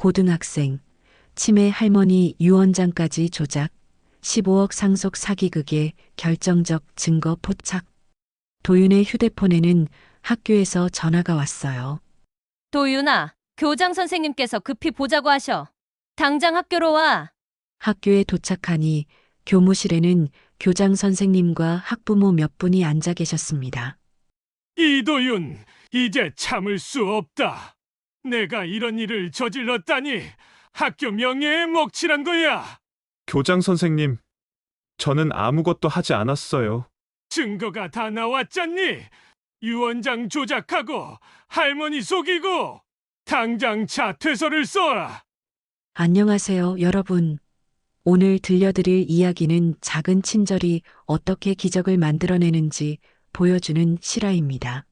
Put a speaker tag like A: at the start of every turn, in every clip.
A: 고등학생, 치매 할머니 유언장까지 조작, 15억 상속 사기극의 결정적 증거 포착. 도윤의 휴대폰에는 학교에서 전화가 왔어요.
B: 도윤아, 교장 선생님께서 급히 보자고 하셔. 당장 학교로 와.
A: 학교에 도착하니 교무실에는 교장 선생님과 학부모 몇 분이 앉아 계셨습니다.
C: 이도윤, 이제 참을 수 없다. 내가 이런 일을 저질렀다니 학교 명예에 먹칠한 거야.
D: 교장 선생님, 저는 아무것도 하지 않았어요.
C: 증거가 다 나왔잖니. 유언장 조작하고 할머니 속이고 당장 자퇴서를 써라.
A: 안녕하세요, 여러분. 오늘 들려드릴 이야기는 작은 친절이 어떻게 기적을 만들어내는지 보여주는 실화입니다.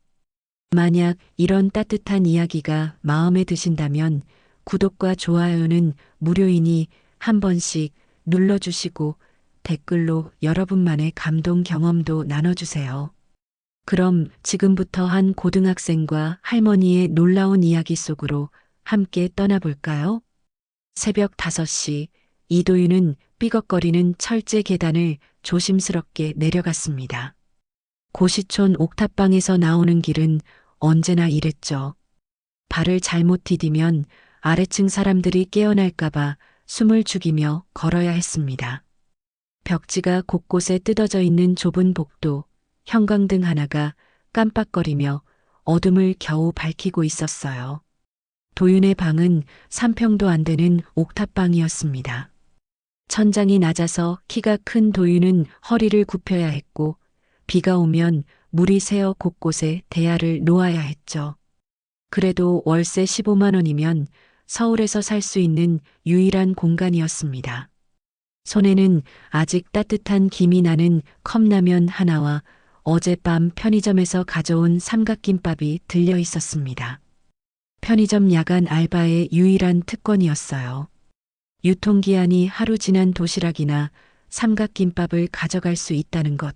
A: 만약 이런 따뜻한 이야기가 마음에 드신다면 구독과 좋아요는 무료이니 한 번씩 눌러주시고 댓글로 여러분만의 감동 경험도 나눠주세요. 그럼 지금부터 한 고등학생과 할머니의 놀라운 이야기 속으로 함께 떠나볼까요? 새벽 5시 이도윤은 삐걱거리는 철제 계단을 조심스럽게 내려갔습니다. 고시촌 옥탑방에서 나오는 길은 언제나 이랬죠. 발을 잘못 디디면 아래층 사람들이 깨어날까봐 숨을 죽이며 걸어야 했습니다. 벽지가 곳곳에 뜯어져 있는 좁은 복도, 형광등 하나가 깜빡거리며 어둠을 겨우 밝히고 있었어요. 도윤의 방은 3평도 안 되는 옥탑방이었습니다. 천장이 낮아서 키가 큰 도윤은 허리를 굽혀야 했고 비가 오면 물이 새어 곳곳에 대야를 놓아야 했죠. 그래도 월세 15만 원이면 서울에서 살 수 있는 유일한 공간이었습니다. 손에는 아직 따뜻한 김이 나는 컵라면 하나와 어젯밤 편의점에서 가져온 삼각김밥이 들려 있었습니다. 편의점 야간 알바의 유일한 특권이었어요. 유통기한이 하루 지난 도시락이나 삼각김밥을 가져갈 수 있다는 것.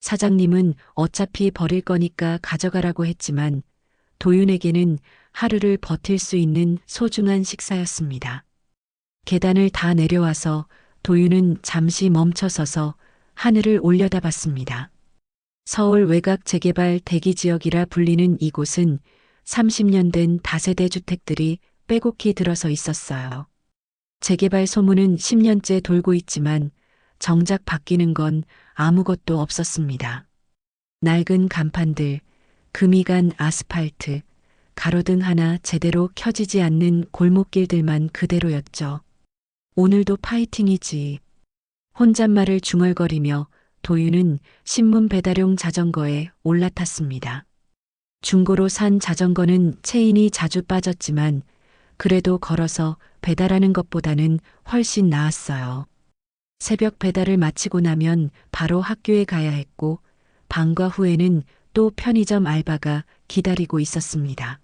A: 사장님은 어차피 버릴 거니까 가져가라고 했지만 도윤에게는 하루를 버틸 수 있는 소중한 식사였습니다. 계단을 다 내려와서 도윤은 잠시 멈춰서서 하늘을 올려다봤습니다. 서울 외곽 재개발 대기지역이라 불리는 이곳은 30년 된 다세대 주택들이 빼곡히 들어서 있었어요. 재개발 소문은 10년째 돌고 있지만 정작 바뀌는 건 아무것도 없었습니다. 낡은 간판들, 금이 간 아스팔트, 가로등 하나 제대로 켜지지 않는 골목길들만 그대로였죠. 오늘도 파이팅이지. 혼잣말을 중얼거리며 도윤은 신문 배달용 자전거에 올라탔습니다. 중고로 산 자전거는 체인이 자주 빠졌지만 그래도 걸어서 배달하는 것보다는 훨씬 나았어요. 새벽 배달을 마치고 나면 바로 학교에 가야 했고 방과 후에는 또 편의점 알바가 기다리고 있었습니다.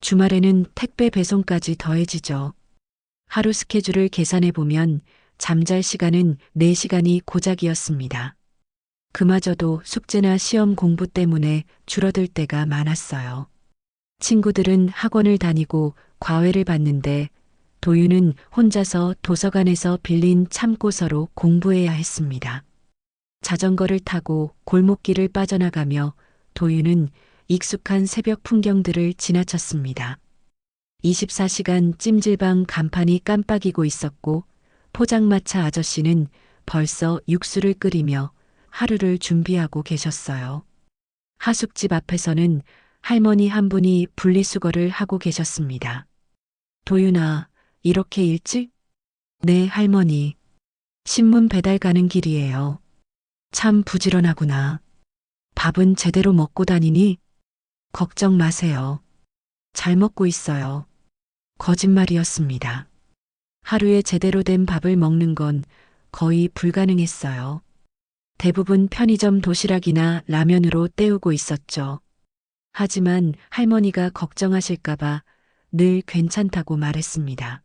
A: 주말에는 택배 배송까지 더해지죠. 하루 스케줄을 계산해 보면 잠잘 시간은 4시간이 고작이었습니다. 그마저도 숙제나 시험 공부 때문에 줄어들 때가 많았어요. 친구들은 학원을 다니고 과외를 받는데 도윤은 혼자서 도서관에서 빌린 참고서로 공부해야 했습니다. 자전거를 타고 골목길을 빠져나가며 도윤은 익숙한 새벽 풍경들을 지나쳤습니다. 24시간 찜질방 간판이 깜빡이고 있었고 포장마차 아저씨는 벌써 육수를 끓이며 하루를 준비하고 계셨어요. 하숙집 앞에서는 할머니 한 분이 분리수거를 하고 계셨습니다. 도윤아, 이렇게 일찍? 네, 할머니. 신문 배달 가는 길이에요. 참 부지런하구나. 밥은 제대로 먹고 다니니? 걱정 마세요. 잘 먹고 있어요. 거짓말이었습니다. 하루에 제대로 된 밥을 먹는 건 거의 불가능했어요. 대부분 편의점 도시락이나 라면으로 때우고 있었죠. 하지만 할머니가 걱정하실까봐 늘 괜찮다고 말했습니다.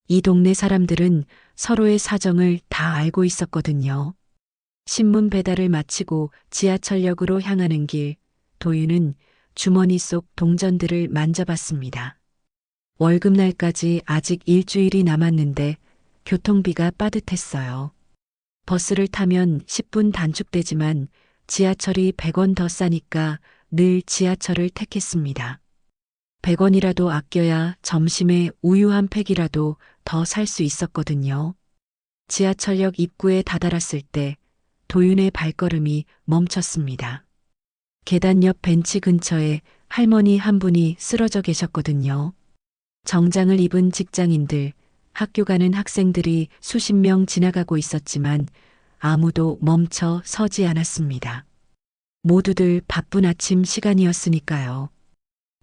A: 이 동네 사람들은 서로의 사정을 다 알고 있었거든요. 신문 배달을 마치고 지하철역으로 향하는 길, 도윤은 주머니 속 동전들을 만져봤습니다. 월급날까지 아직 일주일이 남았는데 교통비가 빠듯했어요. 버스를 타면 10분 단축되지만 지하철이 100원 더 싸니까 늘 지하철을 택했습니다. 100원이라도 아껴야 점심에 우유 한 팩이라도 더 살 수 있었거든요. 지하철역 입구에 다다랐을 때 도윤의 발걸음이 멈췄습니다. 계단 옆 벤치 근처에 할머니 한 분이 쓰러져 계셨거든요. 정장을 입은 직장인들, 학교 가는 학생들이 수십 명 지나가고 있었지만 아무도 멈춰 서지 않았습니다. 모두들 바쁜 아침 시간이었으니까요.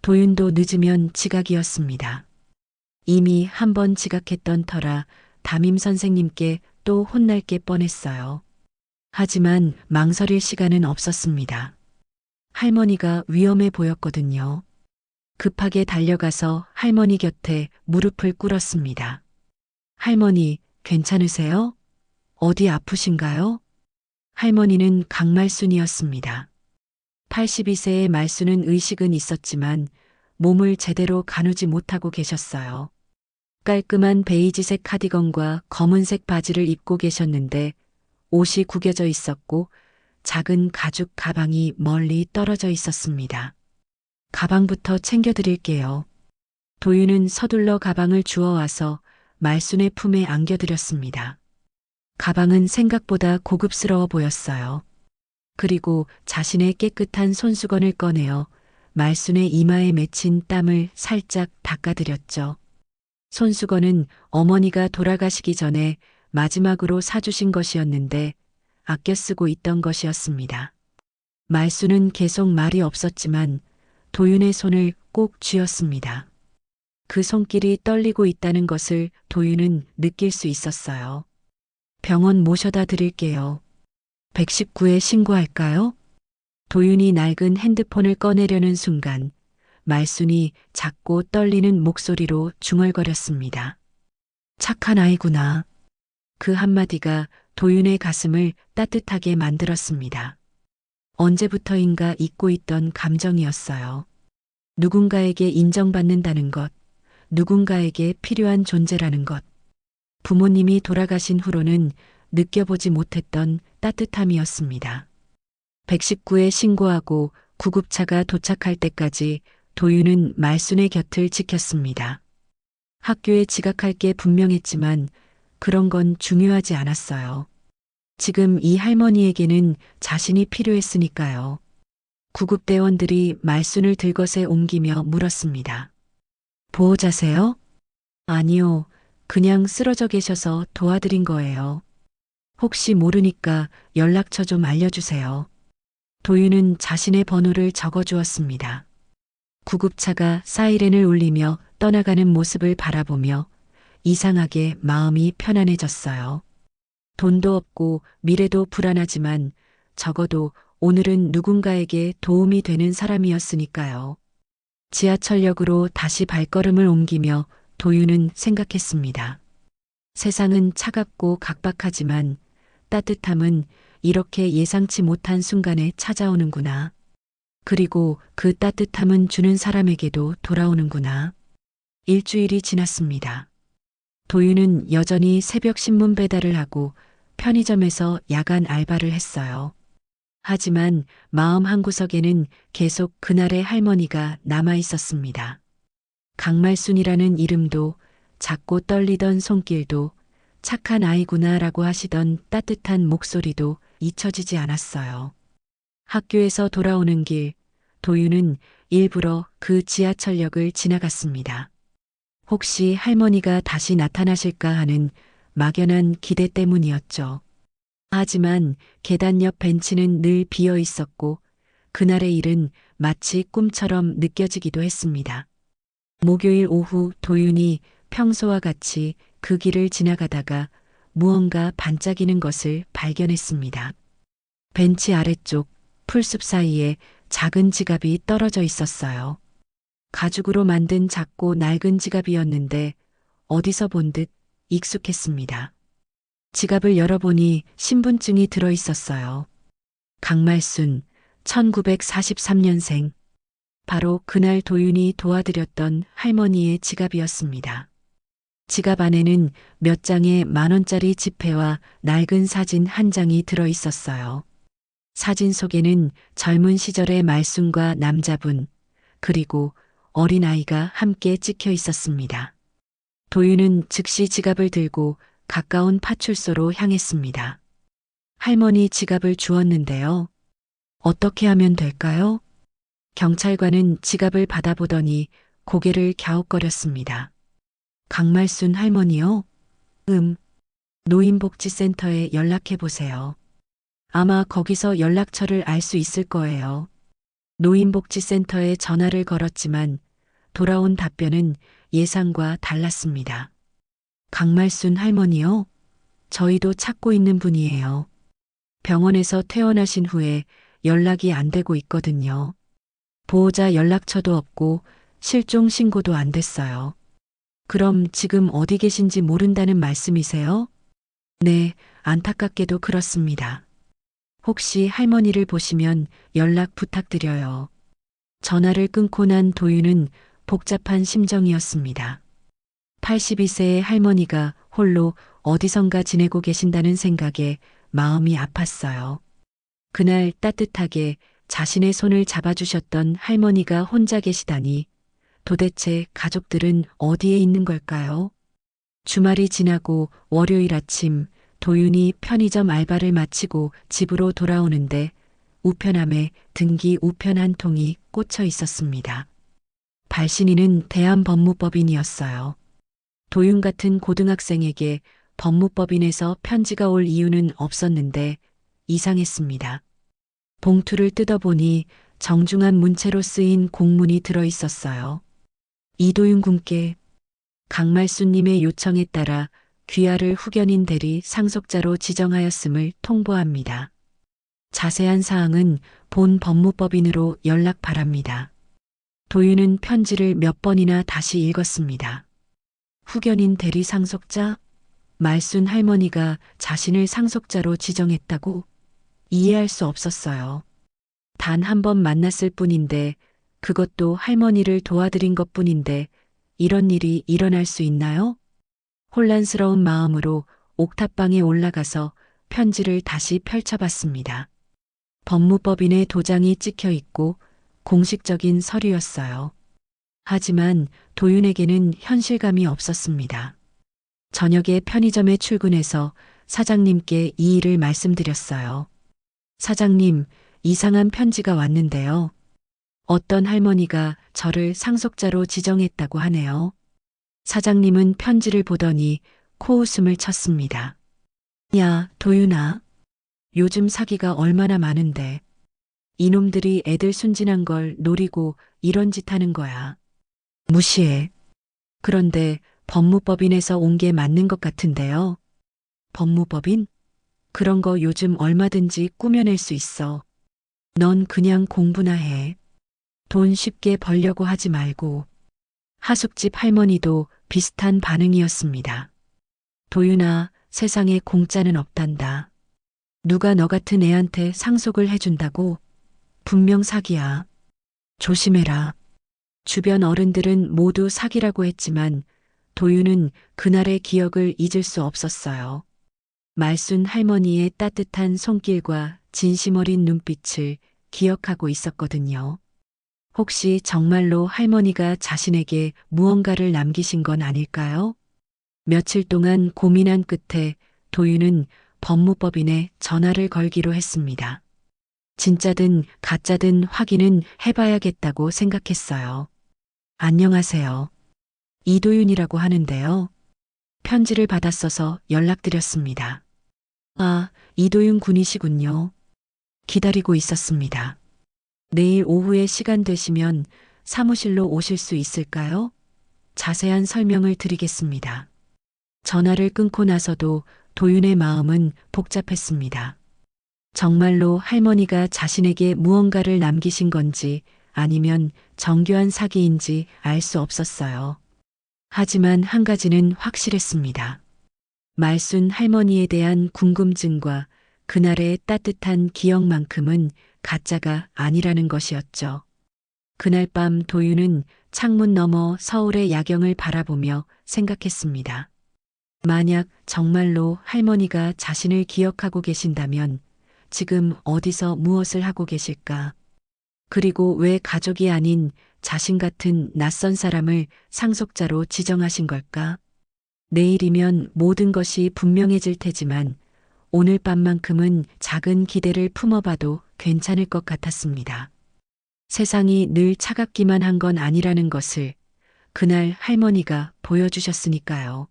A: 도윤도 늦으면 지각이었습니다. 이미 한 번 지각했던 터라 담임 선생님께 또 혼날 게 뻔했어요. 하지만 망설일 시간은 없었습니다. 할머니가 위험해 보였거든요. 급하게 달려가서 할머니 곁에 무릎을 꿇었습니다. 할머니, 괜찮으세요? 어디 아프신가요? 할머니는 강말순이었습니다. 82세의 말순은 의식은 있었지만 몸을 제대로 가누지 못하고 계셨어요. 깔끔한 베이지색 카디건과 검은색 바지를 입고 계셨는데 옷이 구겨져 있었고 작은 가죽 가방이 멀리 떨어져 있었습니다. 가방부터 챙겨드릴게요. 도윤은 서둘러 가방을 주워와서 말순의 품에 안겨드렸습니다. 가방은 생각보다 고급스러워 보였어요. 그리고 자신의 깨끗한 손수건을 꺼내어 말순의 이마에 맺힌 땀을 살짝 닦아드렸죠. 손수건은 어머니가 돌아가시기 전에 마지막으로 사주신 것이었는데 아껴 쓰고 있던 것이었습니다. 말순은 계속 말이 없었지만 도윤의 손을 꼭 쥐었습니다. 그 손길이 떨리고 있다는 것을 도윤은 느낄 수 있었어요. 병원 모셔다 드릴게요. 119에 신고할까요? 도윤이 낡은 핸드폰을 꺼내려는 순간 말순이 작고 떨리는 목소리로 중얼거렸습니다. 착한 아이구나. 그 한마디가 도윤의 가슴을 따뜻하게 만들었습니다. 언제부터인가 잊고 있던 감정이었어요. 누군가에게 인정받는다는 것, 누군가에게 필요한 존재라는 것. 부모님이 돌아가신 후로는 느껴보지 못했던 따뜻함이었습니다. 119에 신고하고 구급차가 도착할 때까지 도윤은 말순의 곁을 지켰습니다. 학교에 지각할 게 분명했지만 그런 건 중요하지 않았어요. 지금 이 할머니에게는 자신이 필요했으니까요. 구급대원들이 말순을 들것에 옮기며 물었습니다. 보호자세요? 아니요. 그냥 쓰러져 계셔서 도와드린 거예요. 혹시 모르니까 연락처 좀 알려주세요. 도윤은 자신의 번호를 적어주었습니다. 구급차가 사이렌을 울리며 떠나가는 모습을 바라보며 이상하게 마음이 편안해졌어요. 돈도 없고 미래도 불안하지만 적어도 오늘은 누군가에게 도움이 되는 사람이었으니까요. 지하철역으로 다시 발걸음을 옮기며 도윤은 생각했습니다. 세상은 차갑고 각박하지만 따뜻함은 이렇게 예상치 못한 순간에 찾아오는구나. 그리고 그 따뜻함은 주는 사람에게도 돌아오는구나. 일주일이 지났습니다. 도윤은 여전히 새벽 신문 배달을 하고 편의점에서 야간 알바를 했어요. 하지만 마음 한구석에는 계속 그날의 할머니가 남아 있었습니다. 강말순이라는 이름도 작고 떨리던 손길도 착한 아이구나라고 하시던 따뜻한 목소리도 잊혀지지 않았어요. 학교에서 돌아오는 길, 도윤은 일부러 그 지하철역을 지나갔습니다. 혹시 할머니가 다시 나타나실까 하는 막연한 기대 때문이었죠. 하지만 계단 옆 벤치는 늘 비어 있었고 그날의 일은 마치 꿈처럼 느껴지기도 했습니다. 목요일 오후 도윤이 평소와 같이 그 길을 지나가다가 무언가 반짝이는 것을 발견했습니다. 벤치 아래쪽 풀숲 사이에 작은 지갑이 떨어져 있었어요. 가죽으로 만든 작고 낡은 지갑이었는데 어디서 본 듯 익숙했습니다. 지갑을 열어보니 신분증이 들어 있었어요. 강말순, 1943년생. 바로 그날 도윤이 도와드렸던 할머니의 지갑이었습니다. 지갑 안에는 몇 장의 10,000원짜리 지폐와 낡은 사진 한 장이 들어 있었어요. 사진 속에는 젊은 시절의 말순과 남자분, 그리고 어린아이가 함께 찍혀 있었습니다. 도윤은 즉시 지갑을 들고 가까운 파출소로 향했습니다. 할머니 지갑을 주었는데요. 어떻게 하면 될까요? 경찰관은 지갑을 받아보더니 고개를 갸웃거렸습니다. 강말순 할머니요? 노인복지센터에 연락해보세요. 아마 거기서 연락처를 알 수 있을 거예요. 노인복지센터에 전화를 걸었지만 돌아온 답변은 예상과 달랐습니다. 강말순 할머니요? 저희도 찾고 있는 분이에요. 병원에서 퇴원하신 후에 연락이 안 되고 있거든요. 보호자 연락처도 없고 실종 신고도 안 됐어요. 그럼 지금 어디 계신지 모른다는 말씀이세요? 네, 안타깝게도 그렇습니다. 혹시 할머니를 보시면 연락 부탁드려요. 전화를 끊고 난 도윤은 복잡한 심정이었습니다. 82세의 할머니가 홀로 어디선가 지내고 계신다는 생각에 마음이 아팠어요. 그날 따뜻하게 자신의 손을 잡아주셨던 할머니가 혼자 계시다니 도대체 가족들은 어디에 있는 걸까요? 주말이 지나고 월요일 아침 도윤이 편의점 알바를 마치고 집으로 돌아오는데 우편함에 등기 우편 한 통이 꽂혀 있었습니다. 발신인은 대한법무법인이었어요. 도윤 같은 고등학생에게 법무법인에서 편지가 올 이유는 없었는데 이상했습니다. 봉투를 뜯어보니 정중한 문체로 쓰인 공문이 들어 있었어요. 이도윤 군께 강말순님의 요청에 따라 귀하를 후견인 대리 상속자로 지정하였음을 통보합니다. 자세한 사항은 본 법무법인으로 연락 바랍니다. 도윤은 편지를 몇 번이나 다시 읽었습니다. 후견인 대리 상속자? 말순 할머니가 자신을 상속자로 지정했다고? 이해할 수 없었어요. 단 한 번 만났을 뿐인데 그것도 할머니를 도와드린 것뿐인데 이런 일이 일어날 수 있나요? 혼란스러운 마음으로 옥탑방에 올라가서 편지를 다시 펼쳐봤습니다. 법무법인의 도장이 찍혀 있고 공식적인 서류였어요. 하지만 도윤에게는 현실감이 없었습니다. 저녁에 편의점에 출근해서 사장님께 이 일을 말씀드렸어요. 사장님, 이상한 편지가 왔는데요. 어떤 할머니가 저를 상속자로 지정했다고 하네요. 사장님은 편지를 보더니 코웃음을 쳤습니다. 야, 도윤아. 요즘 사기가 얼마나 많은데. 이놈들이 애들 순진한 걸 노리고 이런 짓 하는 거야. 무시해. 그런데 법무법인에서 온 게 맞는 것 같은데요. 법무법인? 그런 거 요즘 얼마든지 꾸며낼 수 있어. 넌 그냥 공부나 해. 돈 쉽게 벌려고 하지 말고. 하숙집 할머니도 비슷한 반응이었습니다. 도윤아, 세상에 공짜는 없단다. 누가 너 같은 애한테 상속을 해준다고? 분명 사기야. 조심해라. 주변 어른들은 모두 사기라고 했지만 도윤은 그날의 기억을 잊을 수 없었어요. 말순 할머니의 따뜻한 손길과 진심 어린 눈빛을 기억하고 있었거든요. 혹시 정말로 할머니가 자신에게 무언가를 남기신 건 아닐까요? 며칠 동안 고민한 끝에 도윤은 법무법인에 전화를 걸기로 했습니다. 진짜든 가짜든 확인은 해봐야겠다고 생각했어요. 안녕하세요. 이도윤이라고 하는데요. 편지를 받았어서 연락드렸습니다. 아, 이도윤 군이시군요. 기다리고 있었습니다. 내일 오후에 시간 되시면 사무실로 오실 수 있을까요? 자세한 설명을 드리겠습니다. 전화를 끊고 나서도 도윤의 마음은 복잡했습니다. 정말로 할머니가 자신에게 무언가를 남기신 건지 아니면 정교한 사기인지 알 수 없었어요. 하지만 한 가지는 확실했습니다. 말순 할머니에 대한 궁금증과 그날의 따뜻한 기억만큼은 가짜가 아니라는 것이었죠. 그날 밤 도윤은 창문 너머 서울의 야경을 바라보며 생각했습니다. 만약 정말로 할머니가 자신을 기억하고 계신다면 지금 어디서 무엇을 하고 계실까? 그리고 왜 가족이 아닌 자신 같은 낯선 사람을 상속자로 지정하신 걸까? 내일이면 모든 것이 분명해질 테지만 오늘 밤만큼은 작은 기대를 품어봐도 괜찮을 것 같았습니다. 세상이 늘 차갑기만 한 건 아니라는 것을 그날 할머니가 보여주셨으니까요.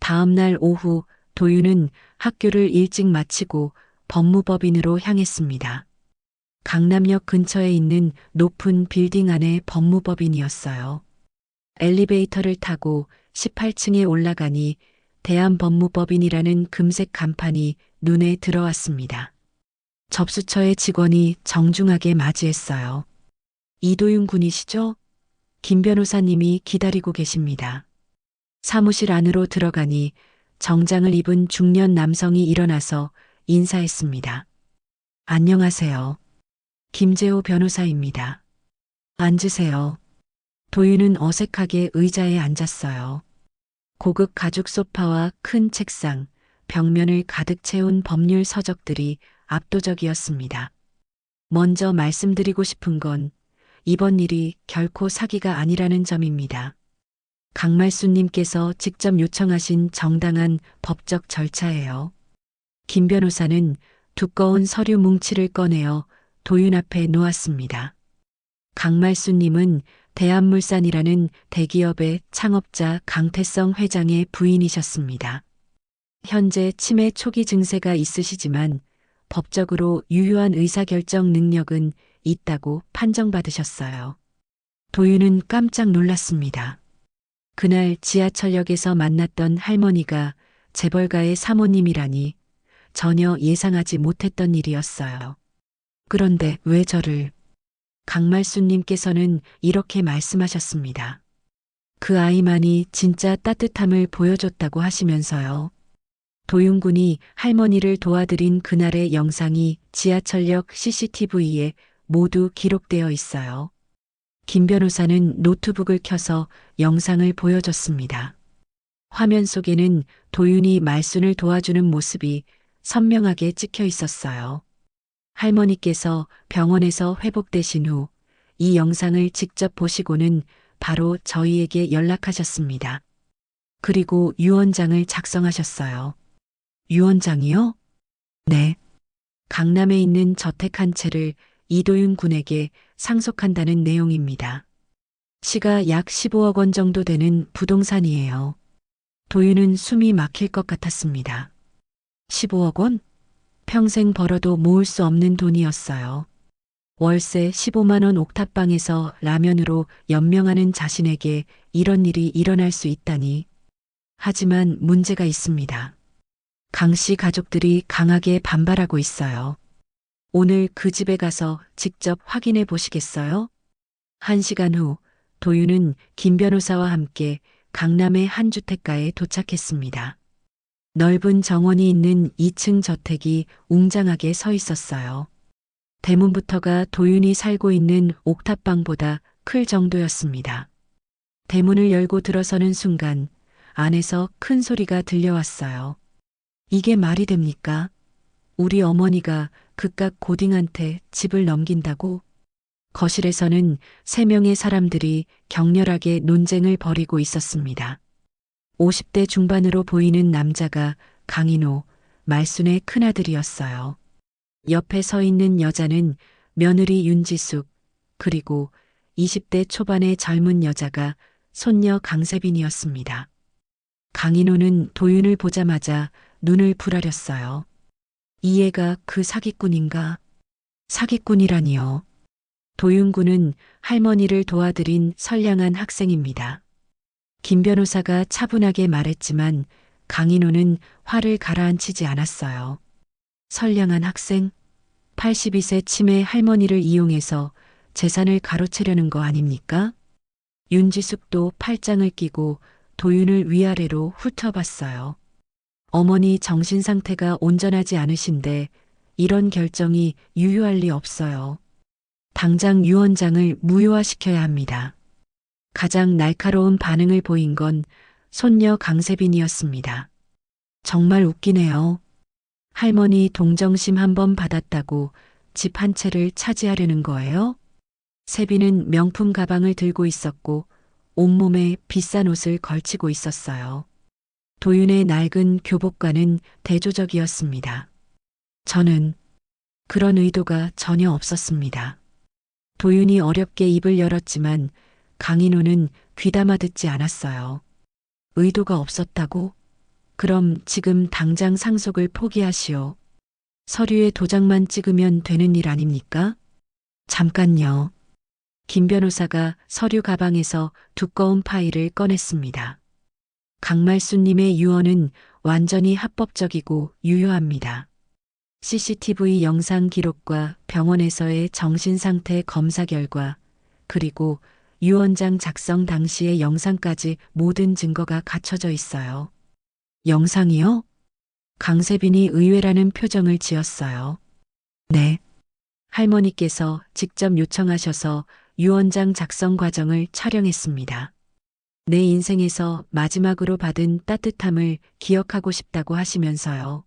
A: 다음 날 오후 도윤은 학교를 일찍 마치고 법무법인으로 향했습니다. 강남역 근처에 있는 높은 빌딩 안의 법무법인이었어요. 엘리베이터를 타고 18층에 올라가니 대한법무법인이라는 금색 간판이 눈에 들어왔습니다. 접수처의 직원이 정중하게 맞이했어요. 이도윤 군이시죠? 김 변호사님이 기다리고 계십니다. 사무실 안으로 들어가니 정장을 입은 중년 남성이 일어나서 인사했습니다. 안녕하세요. 김재호 변호사입니다. 앉으세요. 도윤은 어색하게 의자에 앉았어요. 고급 가죽 소파와 큰 책상, 벽면을 가득 채운 법률 서적들이 압도적이었습니다. 먼저 말씀드리고 싶은 건 이번 일이 결코 사기가 아니라는 점입니다. 강말수님께서 직접 요청하신 정당한 법적 절차예요. 김 변호사는 두꺼운 서류 뭉치를 꺼내어 도윤 앞에 놓았습니다. 강말수님은 대한물산이라는 대기업의 창업자 강태성 회장의 부인이셨습니다. 현재 치매 초기 증세가 있으시지만 법적으로 유효한 의사결정 능력은 있다고 판정받으셨어요. 도윤은 깜짝 놀랐습니다. 그날 지하철역에서 만났던 할머니가 재벌가의 사모님이라니 전혀 예상하지 못했던 일이었어요. 그런데 왜 저를? 강말수님께서는 이렇게 말씀하셨습니다. 그 아이만이 진짜 따뜻함을 보여줬다고 하시면서요. 도윤군이 할머니를 도와드린 그날의 영상이 지하철역 CCTV에 모두 기록되어 있어요. 김 변호사는 노트북을 켜서 영상을 보여줬습니다. 화면 속에는 도윤이 말순을 도와주는 모습이 선명하게 찍혀 있었어요. 할머니께서 병원에서 회복되신 후 이 영상을 직접 보시고는 바로 저희에게 연락하셨습니다. 그리고 유언장을 작성하셨어요. 유언장이요? 네. 강남에 있는 저택 한 채를 이도윤 군에게 상속한다는 내용입니다. 시가 약 15억 원 정도 되는 부동산이에요. 도윤은 숨이 막힐 것 같았습니다. 15억 원? 평생 벌어도 모을 수 없는 돈이었어요. 월세 15만 원 옥탑방에서 라면으로 연명하는 자신에게 이런 일이 일어날 수 있다니. 하지만 문제가 있습니다. 강 씨 가족들이 강하게 반발하고 있어요. 오늘 그 집에 가서 직접 확인해 보시겠어요? 1시간 후 도윤은 김 변호사와 함께 강남의 한 주택가에 도착했습니다. 넓은 정원이 있는 2층 저택이 웅장하게 서 있었어요. 대문부터가 도윤이 살고 있는 옥탑방보다 클 정도였습니다. 대문을 열고 들어서는 순간 안에서 큰 소리가 들려왔어요. 이게 말이 됩니까? 우리 어머니가 그깟 고딩한테 집을 넘긴다고? 거실에서는 3명의 사람들이 격렬하게 논쟁을 벌이고 있었습니다. 50대 중반으로 보이는 남자가 강인호, 말순의 큰아들이었어요. 옆에 서 있는 여자는 며느리 윤지숙, 그리고 20대 초반의 젊은 여자가 손녀 강세빈이었습니다. 강인호는 도윤을 보자마자 눈을 부라렸어요. 이 애가 그 사기꾼인가? 사기꾼이라니요. 도윤군은 할머니를 도와드린 선량한 학생입니다. 김 변호사가 차분하게 말했지만 강인호는 화를 가라앉히지 않았어요. 선량한 학생? 82세 치매 할머니를 이용해서 재산을 가로채려는 거 아닙니까? 윤지숙도 팔짱을 끼고 도윤을 위아래로 훑어봤어요. 어머니 정신 상태가 온전하지 않으신데 이런 결정이 유효할 리 없어요. 당장 유 원장을 무효화시켜야 합니다. 가장 날카로운 반응을 보인 건 손녀 강세빈이었습니다. 정말 웃기네요. 할머니 동정심 한번 받았다고 집 한 채를 차지하려는 거예요? 세빈은 명품 가방을 들고 있었고 온몸에 비싼 옷을 걸치고 있었어요. 도윤의 낡은 교복과는 대조적이었습니다. 저는 그런 의도가 전혀 없었습니다. 도윤이 어렵게 입을 열었지만 강인호는 귀담아 듣지 않았어요. 의도가 없었다고? 그럼 지금 당장 상속을 포기하시오. 서류에 도장만 찍으면 되는 일 아닙니까? 잠깐요. 김 변호사가 서류 가방에서 두꺼운 파일을 꺼냈습니다. 강말수님의 유언은 완전히 합법적이고 유효합니다. CCTV 영상 기록과 병원에서의 정신상태 검사 결과, 그리고 유언장 작성 당시의 영상까지 모든 증거가 갖춰져 있어요. 영상이요? 강세빈이 의외라는 표정을 지었어요. 네. 할머니께서 직접 요청하셔서 유언장 작성 과정을 촬영했습니다. 내 인생에서 마지막으로 받은 따뜻함을 기억하고 싶다고 하시면서요.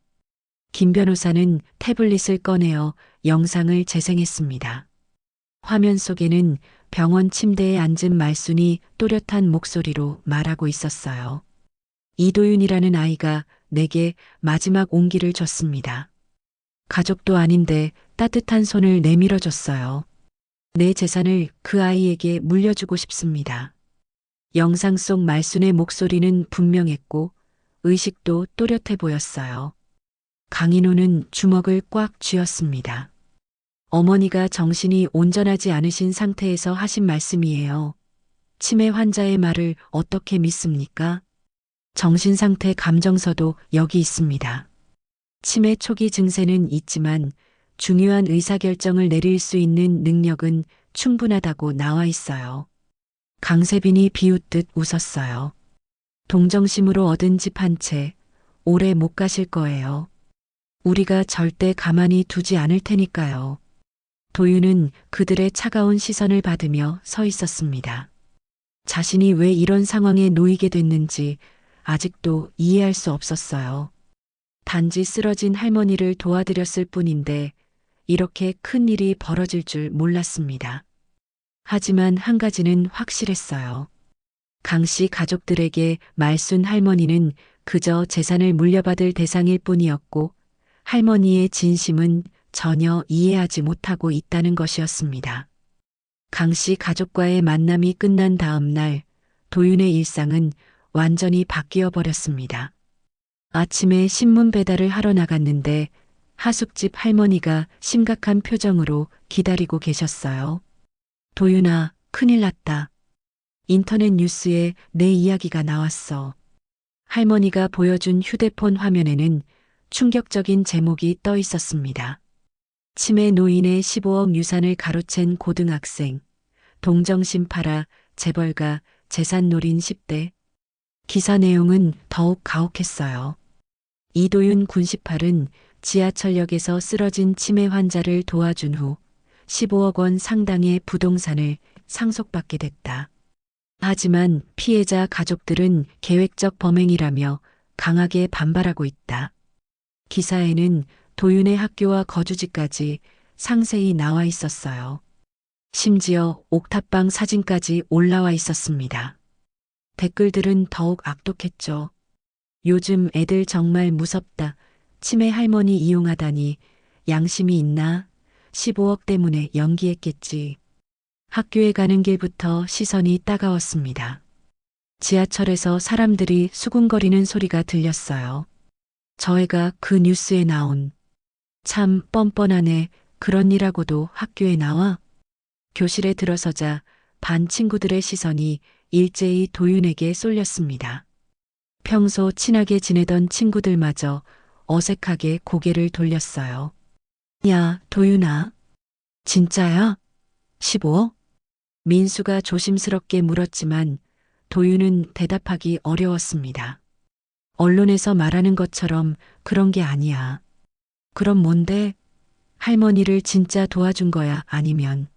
A: 김 변호사는 태블릿을 꺼내어 영상을 재생했습니다. 화면 속에는 병원 침대에 앉은 말순이 또렷한 목소리로 말하고 있었어요. 이도윤이라는 아이가 내게 마지막 온기를 줬습니다. 가족도 아닌데 따뜻한 손을 내밀어줬어요. 내 재산을 그 아이에게 물려주고 싶습니다. 영상 속 말순의 목소리는 분명했고 의식도 또렷해 보였어요. 강인호는 주먹을 꽉 쥐었습니다. 어머니가 정신이 온전하지 않으신 상태에서 하신 말씀이에요. 치매 환자의 말을 어떻게 믿습니까? 정신상태 감정서도 여기 있습니다. 치매 초기 증세는 있지만 중요한 의사결정을 내릴 수 있는 능력은 충분하다고 나와 있어요. 강세빈이 비웃듯 웃었어요. 동정심으로 얻은 집 한 채 오래 못 가실 거예요. 우리가 절대 가만히 두지 않을 테니까요. 도윤은 그들의 차가운 시선을 받으며 서 있었습니다. 자신이 왜 이런 상황에 놓이게 됐는지 아직도 이해할 수 없었어요. 단지 쓰러진 할머니를 도와드렸을 뿐인데 이렇게 큰 일이 벌어질 줄 몰랐습니다. 하지만 한 가지는 확실했어요. 강씨 가족들에게 말순 할머니는 그저 재산을 물려받을 대상일 뿐이었고 할머니의 진심은 전혀 이해하지 못하고 있다는 것이었습니다. 강씨 가족과의 만남이 끝난 다음 날 도윤의 일상은 완전히 바뀌어 버렸습니다. 아침에 신문 배달을 하러 나갔는데 하숙집 할머니가 심각한 표정으로 기다리고 계셨어요. 도윤아, 큰일 났다. 인터넷 뉴스에 내 이야기가 나왔어. 할머니가 보여준 휴대폰 화면에는 충격적인 제목이 떠 있었습니다. 치매 노인의 15억 유산을 가로챈 고등학생, 동정심 팔아 재벌가 재산 노린 10대. 기사 내용은 더욱 가혹했어요. 이도윤 군 18은 지하철역에서 쓰러진 치매 환자를 도와준 후 15억 원 상당의 부동산을 상속받게 됐다. 하지만 피해자 가족들은 계획적 범행이라며 강하게 반발하고 있다. 기사에는 도윤의 학교와 거주지까지 상세히 나와 있었어요. 심지어 옥탑방 사진까지 올라와 있었습니다. 댓글들은 더욱 악독했죠. 요즘 애들 정말 무섭다. 치매 할머니 이용하다니 양심이 있나? 15억 때문에 연기했겠지. 학교에 가는 길부터 시선이 따가웠습니다. 지하철에서 사람들이 수군거리는 소리가 들렸어요. 저 애가 그 뉴스에 나온. 참 뻔뻔하네. 그런 일하고도 학교에 나와? 교실에 들어서자 반 친구들의 시선이 일제히 도윤에게 쏠렸습니다. 평소 친하게 지내던 친구들마저 어색하게 고개를 돌렸어요. 야, 도윤아. 진짜야? 15억? 민수가 조심스럽게 물었지만 도윤은 대답하기 어려웠습니다. 언론에서 말하는 것처럼 그런 게 아니야. 그럼 뭔데? 할머니를 진짜 도와준 거야? 아니면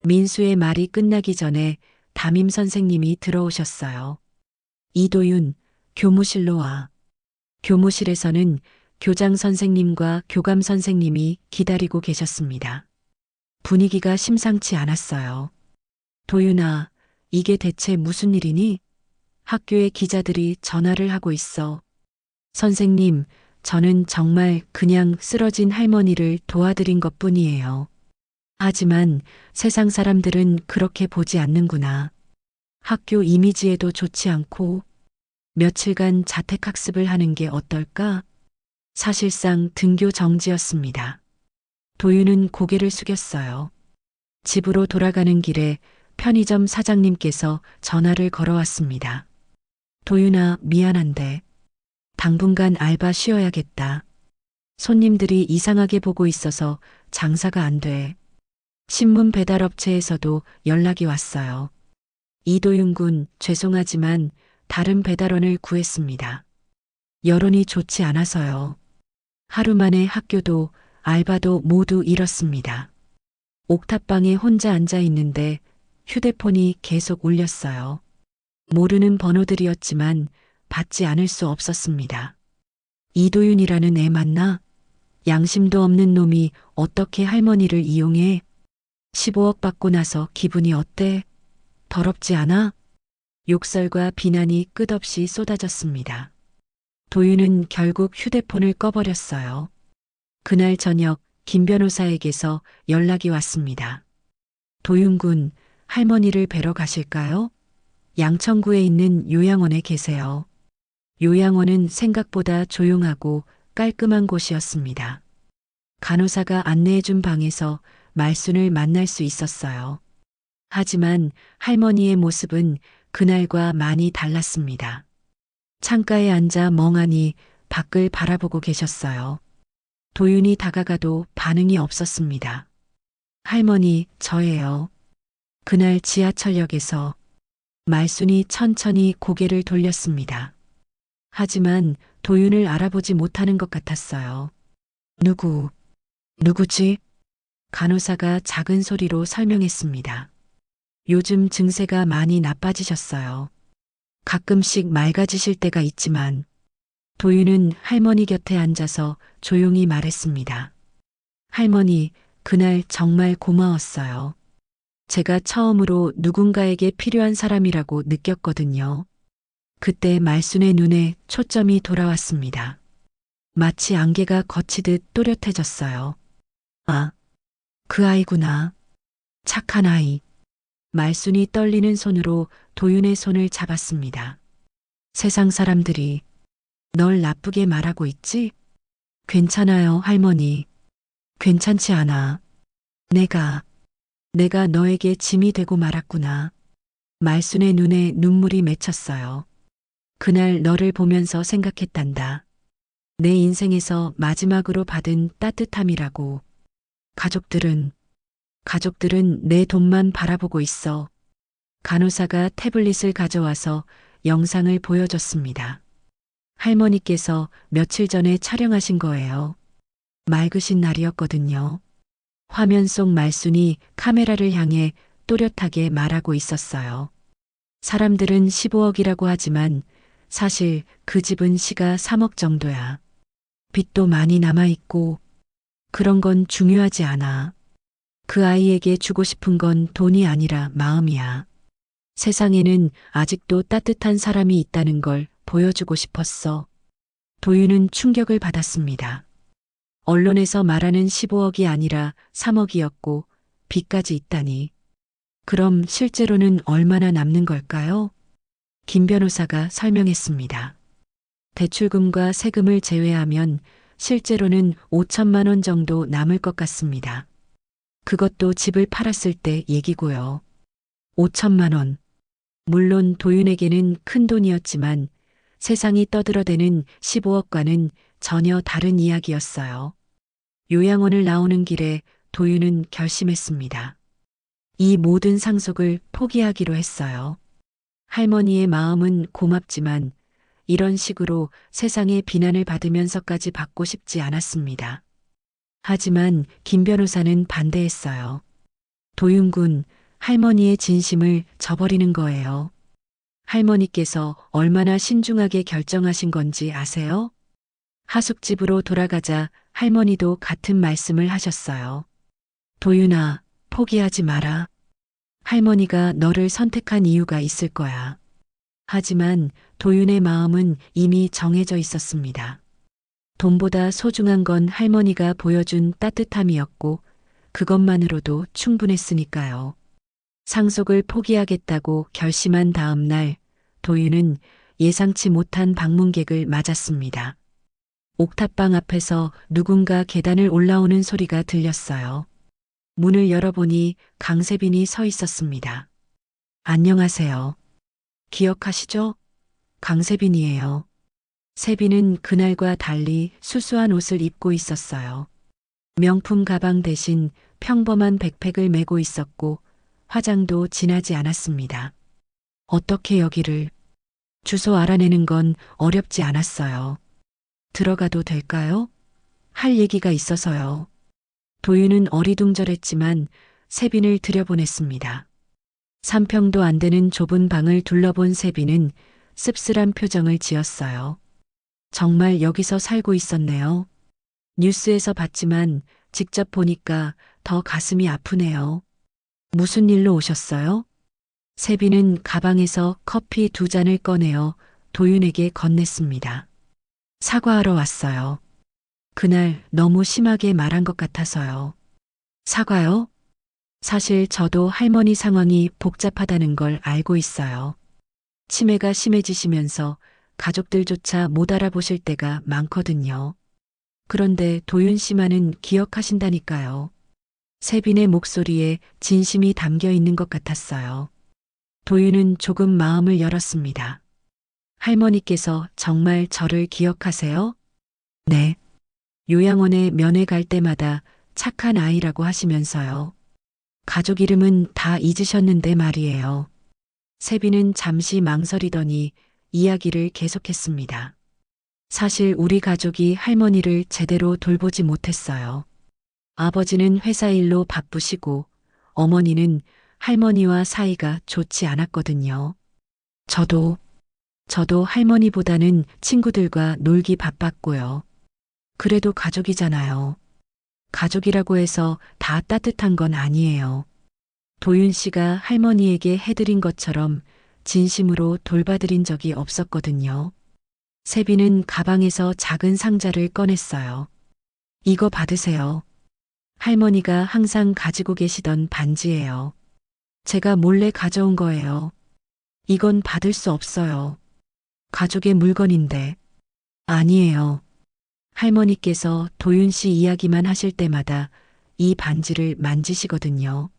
A: 민수의 말이 끝나기 전에 담임 선생님이 들어오셨어요. 이도윤, 교무실로 와. 교무실에서는 교장 선생님과 교감 선생님이 기다리고 계셨습니다. 분위기가 심상치 않았어요. 도윤아, 이게 대체 무슨 일이니? 학교에 기자들이 전화를 하고 있어. 선생님, 저는 정말 그냥 쓰러진 할머니를 도와드린 것 뿐이에요. 하지만 세상 사람들은 그렇게 보지 않는구나. 학교 이미지에도 좋지 않고 며칠간 자택학습을 하는 게 어떨까? 사실상 등교 정지였습니다. 도윤은 고개를 숙였어요. 집으로 돌아가는 길에 편의점 사장님께서 전화를 걸어왔습니다. 도윤아, 미안한데 당분간 알바 쉬어야겠다. 손님들이 이상하게 보고 있어서 장사가 안 돼. 신문 배달업체에서도 연락이 왔어요. 이도윤 군, 죄송하지만 다른 배달원을 구했습니다. 여론이 좋지 않아서요. 하루 만에 학교도 알바도 모두 잃었습니다. 옥탑방에 혼자 앉아 있는데 휴대폰이 계속 울렸어요. 모르는 번호들이었지만 받지 않을 수 없었습니다. 이도윤이라는 애 맞나? 양심도 없는 놈이 어떻게 할머니를 이용해? 15억 받고 나서 기분이 어때? 더럽지 않아? 욕설과 비난이 끝없이 쏟아졌습니다. 도윤은 결국 휴대폰을 꺼버렸어요. 그날 저녁 김 변호사에게서 연락이 왔습니다. 도윤 군, 할머니를 뵈러 가실까요? 양천구에 있는 요양원에 계세요. 요양원은 생각보다 조용하고 깔끔한 곳이었습니다. 간호사가 안내해준 방에서 말순을 만날 수 있었어요. 하지만 할머니의 모습은 그날과 많이 달랐습니다. 창가에 앉아 멍하니 밖을 바라보고 계셨어요. 도윤이 다가가도 반응이 없었습니다. 할머니, 저예요. 그날 지하철역에서 말순이 천천히 고개를 돌렸습니다. 하지만 도윤을 알아보지 못하는 것 같았어요. 누구지? 간호사가 작은 소리로 설명했습니다. 요즘 증세가 많이 나빠지셨어요. 가끔씩 맑아지실 때가 있지만 도윤은 할머니 곁에 앉아서 조용히 말했습니다. 할머니, 그날 정말 고마웠어요. 제가 처음으로 누군가에게 필요한 사람이라고 느꼈거든요. 그때 말순의 눈에 초점이 돌아왔습니다. 마치 안개가 거치듯 또렷해졌어요. 아, 그 아이구나. 착한 아이. 말순이 떨리는 손으로 도윤의 손을 잡았습니다. 세상 사람들이 널 나쁘게 말하고 있지? 괜찮아요, 할머니. 괜찮지 않아. 내가 너에게 짐이 되고 말았구나. 말순의 눈에 눈물이 맺혔어요. 그날 너를 보면서 생각했단다. 내 인생에서 마지막으로 받은 따뜻함이라고. 가족들은 내 돈만 바라보고 있어. 간호사가 태블릿을 가져와서 영상을 보여줬습니다. 할머니께서 며칠 전에 촬영하신 거예요. 맑으신 날이었거든요. 화면 속 말순이 카메라를 향해 또렷하게 말하고 있었어요. 사람들은 15억이라고 하지만 사실 그 집은 시가 3억 정도야. 빚도 많이 남아있고 그런 건 중요하지 않아. 그 아이에게 주고 싶은 건 돈이 아니라 마음이야. 세상에는 아직도 따뜻한 사람이 있다는 걸 보여주고 싶었어. 도윤은 충격을 받았습니다. 언론에서 말하는 15억이 아니라 3억이었고 빚까지 있다니. 그럼 실제로는 얼마나 남는 걸까요? 김 변호사가 설명했습니다. 대출금과 세금을 제외하면 실제로는 5천만 원 정도 남을 것 같습니다. 그것도 집을 팔았을 때 얘기고요. 5천만 원. 물론 도윤에게는 큰 돈이었지만 세상이 떠들어대는 15억과는 전혀 다른 이야기였어요. 요양원을 나오는 길에 도윤은 결심했습니다. 이 모든 상속을 포기하기로 했어요. 할머니의 마음은 고맙지만 이런 식으로 세상의 비난을 받으면서까지 받고 싶지 않았습니다. 하지만 김 변호사는 반대했어요. 도윤군, 할머니의 진심을 저버리는 거예요. 할머니께서 얼마나 신중하게 결정하신 건지 아세요? 하숙집으로 돌아가자 할머니도 같은 말씀을 하셨어요. 도윤아, 포기하지 마라. 할머니가 너를 선택한 이유가 있을 거야. 하지만 도윤의 마음은 이미 정해져 있었습니다. 돈보다 소중한 건 할머니가 보여준 따뜻함이었고 그것만으로도 충분했으니까요. 상속을 포기하겠다고 결심한 다음 날 도윤은 예상치 못한 방문객을 맞았습니다. 옥탑방 앞에서 누군가 계단을 올라오는 소리가 들렸어요. 문을 열어보니 강세빈이 서 있었습니다. 안녕하세요. 기억하시죠? 강세빈이에요. 세빈은 그날과 달리 수수한 옷을 입고 있었어요. 명품 가방 대신 평범한 백팩을 메고 있었고 화장도 진하지 않았습니다. 어떻게 여기를? 주소 알아내는 건 어렵지 않았어요. 들어가도 될까요? 할 얘기가 있어서요. 도윤은 어리둥절했지만 세빈을 들여보냈습니다. 3평도 안 되는 좁은 방을 둘러본 세빈은 씁쓸한 표정을 지었어요. 정말 여기서 살고 있었네요. 뉴스에서 봤지만 직접 보니까 더 가슴이 아프네요. 무슨 일로 오셨어요? 세빈은 가방에서 커피 2잔을 꺼내어 도윤에게 건넸습니다. 사과하러 왔어요. 그날 너무 심하게 말한 것 같아서요. 사과요? 사실 저도 할머니 상황이 복잡하다는 걸 알고 있어요. 치매가 심해지시면서 가족들조차 못 알아보실 때가 많거든요. 그런데 도윤 씨만은 기억하신다니까요. 세빈의 목소리에 진심이 담겨 있는 것 같았어요. 도윤은 조금 마음을 열었습니다. 할머니께서 정말 저를 기억하세요? 네. 요양원에 면회 갈 때마다 착한 아이라고 하시면서요. 가족 이름은 다 잊으셨는데 말이에요. 세빈은 잠시 망설이더니 이야기를 계속했습니다. 사실 우리 가족이 할머니를 제대로 돌보지 못했어요. 아버지는 회사 일로 바쁘시고 어머니는 할머니와 사이가 좋지 않았거든요. 저도 할머니보다는 친구들과 놀기 바빴고요. 그래도 가족이잖아요. 가족이라고 해서 다 따뜻한 건 아니에요. 도윤 씨가 할머니에게 해드린 것처럼 진심으로 돌봐드린 적이 없었거든요. 세빈은 가방에서 작은 상자를 꺼냈어요. 이거 받으세요. 할머니가 항상 가지고 계시던 반지예요. 제가 몰래 가져온 거예요. 이건 받을 수 없어요. 가족의 물건인데. 아니에요. 할머니께서 도윤 씨 이야기만 하실 때마다 이 반지를 만지시거든요.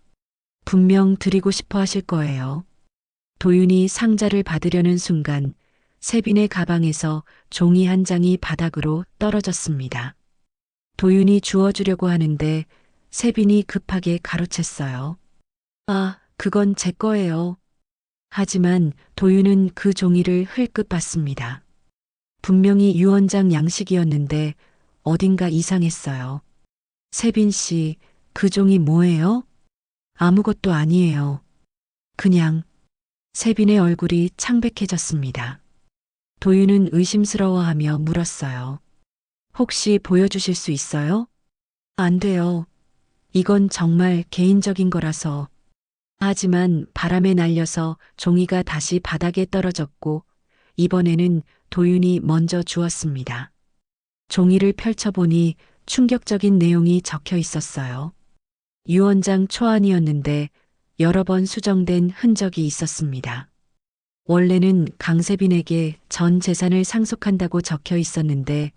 A: 분명 드리고 싶어 하실 거예요. 도윤이 상자를 받으려는 순간 세빈의 가방에서 종이 한 장이 바닥으로 떨어졌습니다. 도윤이 주워주려고 하는데 세빈이 급하게 가로챘어요. 아, 그건 제 거예요. 하지만 도윤은 그 종이를 흘끗 봤습니다. 분명히 유언장 양식이었는데 어딘가 이상했어요. 세빈 씨, 그 종이 뭐예요? 아무것도 아니에요. 그냥. 세빈의 얼굴이 창백해졌습니다. 도윤은 의심스러워하며 물었어요. 혹시 보여주실 수 있어요? 안 돼요. 이건 정말 개인적인 거라서. 하지만 바람에 날려서 종이가 다시 바닥에 떨어졌고 이번에는 도윤이 먼저 주었습니다. 종이를 펼쳐보니 충격적인 내용이 적혀 있었어요. 유언장 초안이었는데 여러 번 수정된 흔적이 있었습니다. 원래는 강세빈에게 전 재산을 상속한다고 적혀 있었는데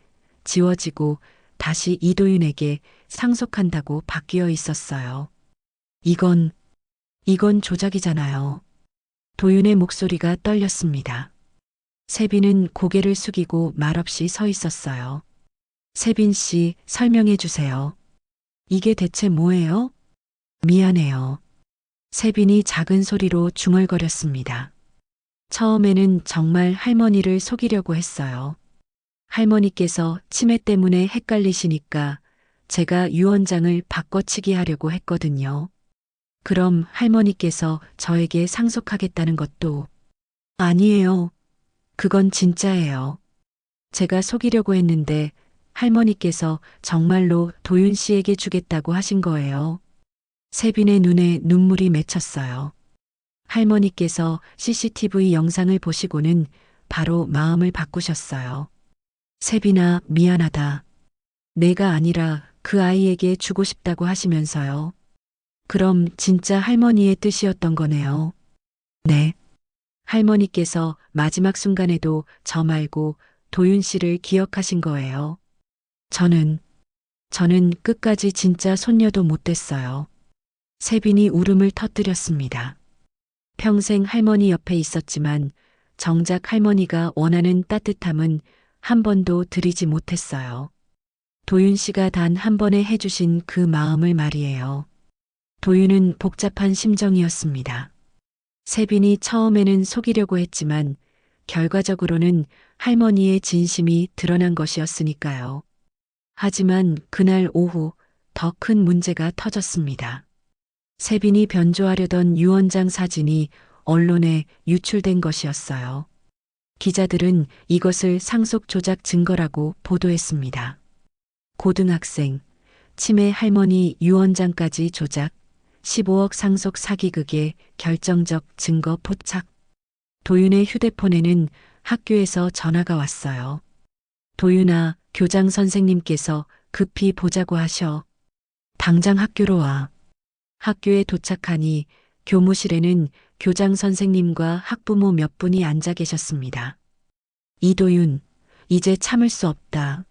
A: 지워지고 다시 이도윤에게 상속한다고 바뀌어 있었어요. 이건 조작이잖아요. 도윤의 목소리가 떨렸습니다. 세빈은 고개를 숙이고 말없이 서 있었어요. 세빈 씨, 설명해 주세요. 이게 대체 뭐예요? 미안해요. 세빈이 작은 소리로 중얼거렸습니다. 처음에는 정말 할머니를 속이려고 했어요. 할머니께서 치매 때문에 헷갈리시니까 제가 유언장을 바꿔치기 하려고 했거든요. 그럼 할머니께서 저에게 상속하겠다는 것도 아니에요. 그건 진짜예요. 제가 속이려고 했는데 할머니께서 정말로 도윤 씨에게 주겠다고 하신 거예요. 세빈의 눈에 눈물이 맺혔어요. 할머니께서 CCTV 영상을 보시고는 바로 마음을 바꾸셨어요. 세빈아, 미안하다. 내가 아니라 그 아이에게 주고 싶다고 하시면서요. 그럼 진짜 할머니의 뜻이었던 거네요. 네. 할머니께서 마지막 순간에도 저 말고 도윤 씨를 기억하신 거예요. 저는 끝까지 진짜 손녀도 못 됐어요. 세빈이 울음을 터뜨렸습니다. 평생 할머니 옆에 있었지만 정작 할머니가 원하는 따뜻함은 한 번도 드리지 못했어요. 도윤 씨가 단 한 번에 해주신 그 마음을 말이에요. 도윤은 복잡한 심정이었습니다. 세빈이 처음에는 속이려고 했지만 결과적으로는 할머니의 진심이 드러난 것이었으니까요. 하지만 그날 오후 더 큰 문제가 터졌습니다. 세빈이 변조하려던 유언장 사진이 언론에 유출된 것이었어요. 기자들은 이것을 상속 조작 증거라고 보도했습니다. 고등학생, 치매 할머니 유언장까지 조작, 15억 상속 사기극의 결정적 증거 포착. 도윤의 휴대폰에는 학교에서 전화가 왔어요. 도윤아, 교장 선생님께서 급히 보자고 하셔. 당장 학교로 와. 학교에 도착하니 교무실에는 교장 선생님과 학부모 몇 분이 앉아 계셨습니다. 이도윤, 이제 참을 수 없다.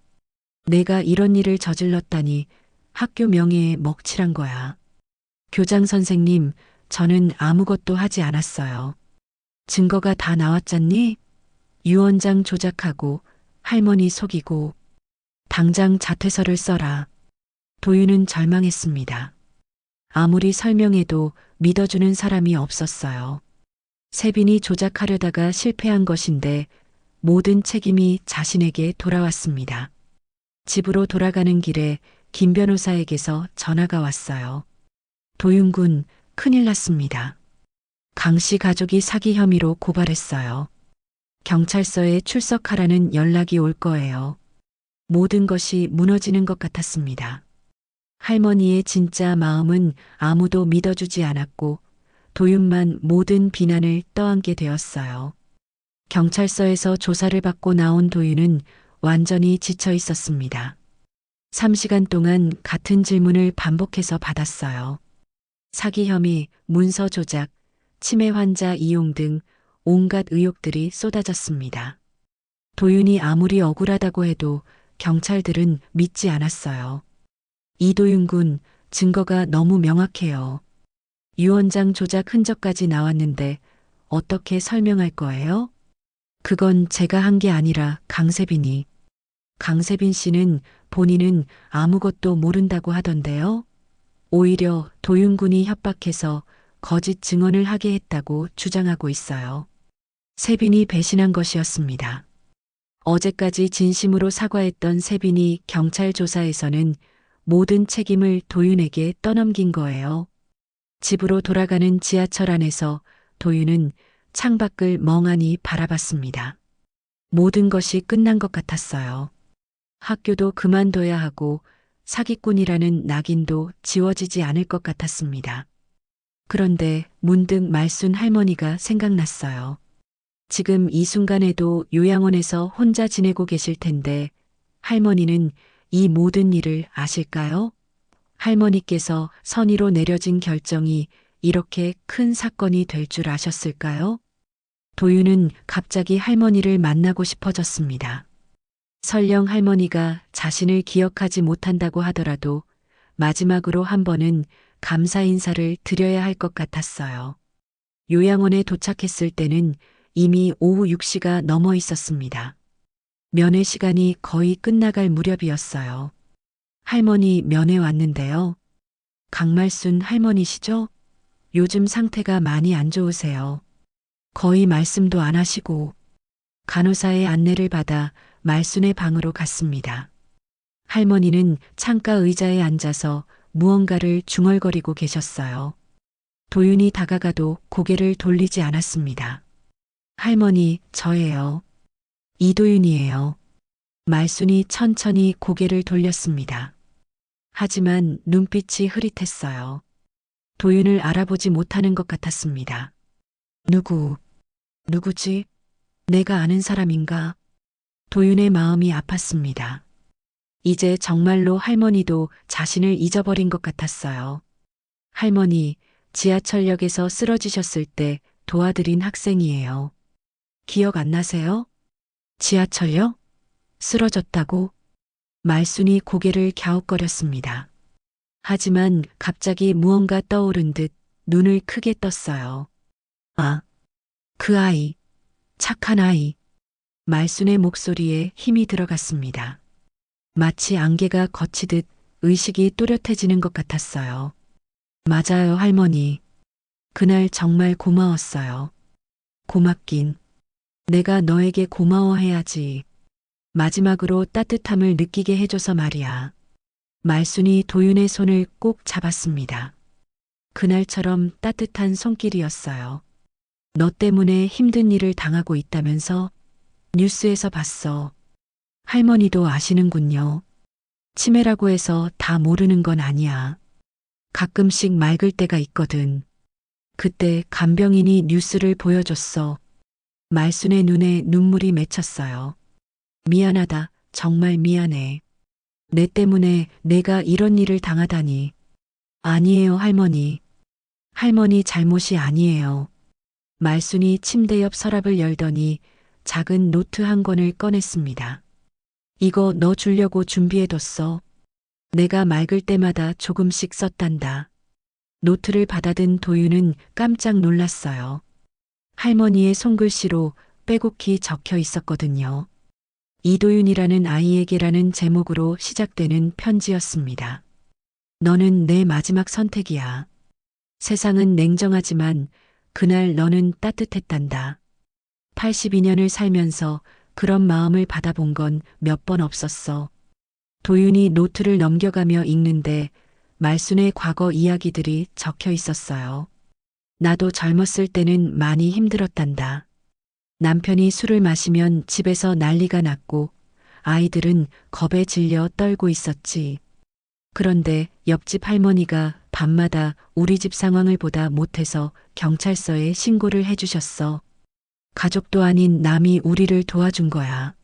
A: 내가 이런 일을 저질렀다니 학교 명예에 먹칠한 거야. 교장 선생님, 저는 아무것도 하지 않았어요. 증거가 다 나왔잖니? 유언장 조작하고 할머니 속이고 당장 자퇴서를 써라. 도윤은 절망했습니다. 아무리 설명해도 믿어주는 사람이 없었어요. 세빈이 조작하려다가 실패한 것인데 모든 책임이 자신에게 돌아왔습니다. 집으로 돌아가는 길에 김 변호사에게서 전화가 왔어요. 도윤군, 큰일 났습니다. 강 씨 가족이 사기 혐의로 고발했어요. 경찰서에 출석하라는 연락이 올 거예요. 모든 것이 무너지는 것 같았습니다. 할머니의 진짜 마음은 아무도 믿어주지 않았고 도윤만 모든 비난을 떠안게 되었어요. 경찰서에서 조사를 받고 나온 도윤은 완전히 지쳐 있었습니다. 3시간 동안 같은 질문을 반복해서 받았어요. 사기 혐의, 문서 조작, 치매 환자 이용 등 온갖 의혹들이 쏟아졌습니다. 도윤이 아무리 억울하다고 해도 경찰들은 믿지 않았어요. 이도윤 군, 증거가 너무 명확해요. 유언장 조작 흔적까지 나왔는데 어떻게 설명할 거예요? 그건 제가 한 게 아니라 강세빈이. 강세빈 씨는 본인은 아무것도 모른다고 하던데요. 오히려 도윤 군이 협박해서 거짓 증언을 하게 했다고 주장하고 있어요. 세빈이 배신한 것이었습니다. 어제까지 진심으로 사과했던 세빈이 경찰 조사에서는 모든 책임을 도윤에게 떠넘긴 거예요. 집으로 돌아가는 지하철 안에서 도윤은 창밖을 멍하니 바라봤습니다. 모든 것이 끝난 것 같았어요. 학교도 그만둬야 하고 사기꾼이라는 낙인도 지워지지 않을 것 같았습니다. 그런데 문득 말순 할머니가 생각났어요. 지금 이 순간에도 요양원에서 혼자 지내고 계실 텐데 할머니는 이 모든 일을 아실까요? 할머니께서 선의로 내려진 결정이 이렇게 큰 사건이 될 줄 아셨을까요? 도윤은 갑자기 할머니를 만나고 싶어졌습니다. 설령 할머니가 자신을 기억하지 못한다고 하더라도 마지막으로 한 번은 감사 인사를 드려야 할 것 같았어요. 요양원에 도착했을 때는 이미 오후 6시가 넘어 있었습니다. 면회 시간이 거의 끝나갈 무렵이었어요. 할머니 면회 왔는데요. 강말순 할머니시죠? 요즘 상태가 많이 안 좋으세요. 거의 말씀도 안 하시고. 간호사의 안내를 받아 말순의 방으로 갔습니다. 할머니는 창가 의자에 앉아서 무언가를 중얼거리고 계셨어요. 도윤이 다가가도 고개를 돌리지 않았습니다. 할머니, 저예요. 이도윤이에요. 말순이 천천히 고개를 돌렸습니다. 하지만 눈빛이 흐릿했어요. 도윤을 알아보지 못하는 것 같았습니다. 누구지? 내가 아는 사람인가? 도윤의 마음이 아팠습니다. 이제 정말로 할머니도 자신을 잊어버린 것 같았어요. 할머니, 지하철역에서 쓰러지셨을 때 도와드린 학생이에요. 기억 안 나세요? 지하철역? 쓰러졌다고? 말순이 고개를 갸웃거렸습니다. 하지만 갑자기 무언가 떠오른 듯 눈을 크게 떴어요. 아, 그 아이, 착한 아이. 말순의 목소리에 힘이 들어갔습니다. 마치 안개가 걷히듯 의식이 또렷해지는 것 같았어요. 맞아요, 할머니. 그날 정말 고마웠어요. 고맙긴. 내가 너에게 고마워해야지. 마지막으로 따뜻함을 느끼게 해줘서 말이야. 말순이 도윤의 손을 꼭 잡았습니다. 그날처럼 따뜻한 손길이었어요. 너 때문에 힘든 일을 당하고 있다면서? 뉴스에서 봤어. 할머니도 아시는군요. 치매라고 해서 다 모르는 건 아니야. 가끔씩 맑을 때가 있거든. 그때 간병인이 뉴스를 보여줬어. 말순의 눈에 눈물이 맺혔어요. 미안하다. 정말 미안해. 내 때문에 내가 이런 일을 당하다니. 아니에요, 할머니. 할머니 잘못이 아니에요. 말순이 침대 옆 서랍을 열더니 작은 노트 한 권을 꺼냈습니다. 이거 너 주려고 준비해뒀어. 내가 맑을 때마다 조금씩 썼단다. 노트를 받아든 도윤은 깜짝 놀랐어요. 할머니의 손글씨로 빼곡히 적혀 있었거든요. 이도윤이라는 아이에게라는 제목으로 시작되는 편지였습니다. 너는 내 마지막 선택이야. 세상은 냉정하지만 그날 너는 따뜻했단다. 82년을 살면서 그런 마음을 받아본 건 몇 번 없었어. 도윤이 노트를 넘겨가며 읽는데 말순의 과거 이야기들이 적혀 있었어요. 나도 젊었을 때는 많이 힘들었단다. 남편이 술을 마시면 집에서 난리가 났고 아이들은 겁에 질려 떨고 있었지. 그런데 옆집 할머니가 밤마다 우리 집 상황을 보다 못해서 경찰서에 신고를 해주셨어. 가족도 아닌 남이 우리를 도와준 거야.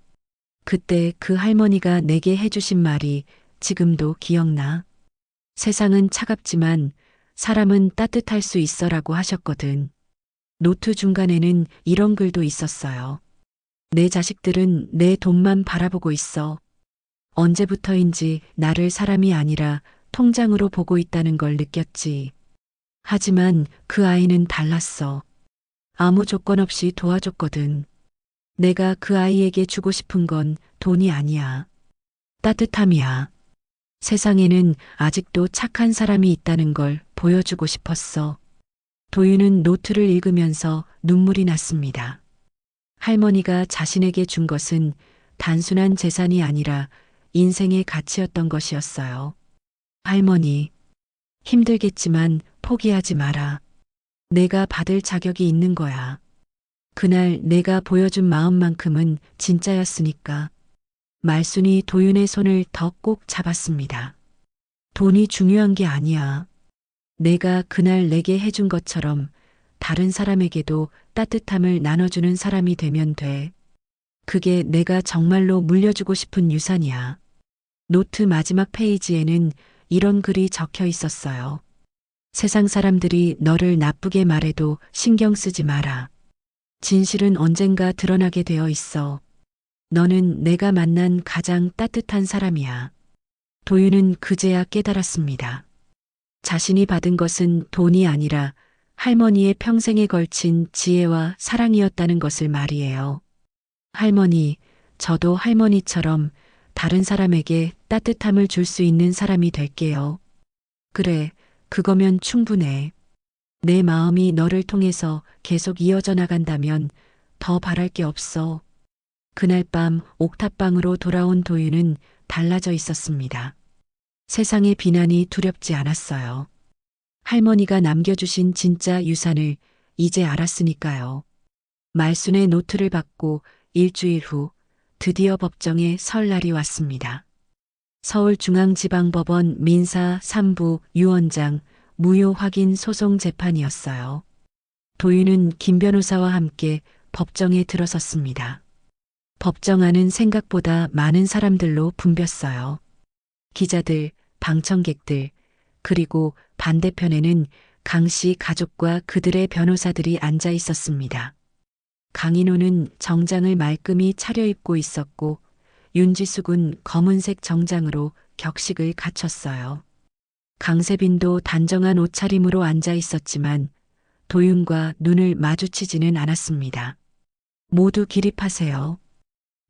A: 그때 그 할머니가 내게 해주신 말이 지금도 기억나. 세상은 차갑지만 사람은 따뜻할 수 있어라고 하셨거든. 노트 중간에는 이런 글도 있었어요. 내 자식들은 내 돈만 바라보고 있어. 언제부터인지 나를 사람이 아니라 통장으로 보고 있다는 걸 느꼈지. 하지만 그 아이는 달랐어. 아무 조건 없이 도와줬거든. 내가 그 아이에게 주고 싶은 건 돈이 아니야. 따뜻함이야. 세상에는 아직도 착한 사람이 있다는 걸 보여주고 싶었어. 도윤은 노트를 읽으면서 눈물이 났습니다. 할머니가 자신에게 준 것은 단순한 재산이 아니라 인생의 가치였던 것이었어요. 할머니, 힘들겠지만 포기하지 마라. 내가 받을 자격이 있는 거야. 그날 내가 보여준 마음만큼은 진짜였으니까. 말순이 도윤의 손을 더 꼭 잡았습니다. 돈이 중요한 게 아니야. 내가 그날 내게 해준 것처럼 다른 사람에게도 따뜻함을 나눠주는 사람이 되면 돼. 그게 내가 정말로 물려주고 싶은 유산이야. 노트 마지막 페이지에는 이런 글이 적혀 있었어요. 세상 사람들이 너를 나쁘게 말해도 신경 쓰지 마라. 진실은 언젠가 드러나게 되어 있어. 너는 내가 만난 가장 따뜻한 사람이야. 도윤은 그제야 깨달았습니다. 자신이 받은 것은 돈이 아니라 할머니의 평생에 걸친 지혜와 사랑이었다는 것을 말이에요. 할머니, 저도 할머니처럼 다른 사람에게 따뜻함을 줄 수 있는 사람이 될게요. 그래, 그거면 충분해. 내 마음이 너를 통해서 계속 이어져 나간다면 더 바랄 게 없어. 그날 밤 옥탑방으로 돌아온 도윤은 달라져 있었습니다. 세상의 비난이 두렵지 않았어요. 할머니가 남겨주신 진짜 유산을 이제 알았으니까요. 말순의 노트를 받고 일주일 후 드디어 법정에 설 날이 왔습니다. 서울중앙지방법원 민사 3부 유언장 무효 확인 소송 재판이었어요. 도윤은 김 변호사와 함께 법정에 들어섰습니다. 법정 안은 생각보다 많은 사람들로 붐볐어요. 기자들, 방청객들, 그리고 반대편에는 강 씨 가족과 그들의 변호사들이 앉아 있었습니다. 강인호는 정장을 말끔히 차려입고 있었고 윤지숙은 검은색 정장으로 격식을 갖췄어요. 강세빈도 단정한 옷차림으로 앉아 있었지만 도윤과 눈을 마주치지는 않았습니다. 모두 기립하세요.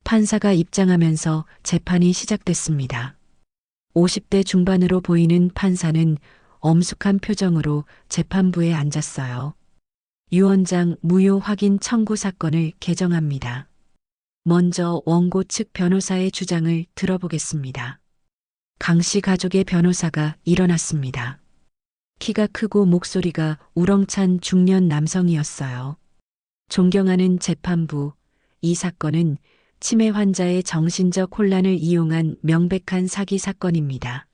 A: 판사가 입장하면서 재판이 시작됐습니다. 50대 중반으로 보이는 판사는 엄숙한 표정으로 재판부에 앉았어요. 유언장 무효 확인 청구 사건을 개정합니다. 먼저 원고 측 변호사의 주장을 들어보겠습니다. 강 씨 가족의 변호사가 일어났습니다. 키가 크고 목소리가 우렁찬 중년 남성이었어요. 존경하는 재판부, 이 사건은 치매 환자의 정신적 혼란을 이용한 명백한 사기 사건입니다.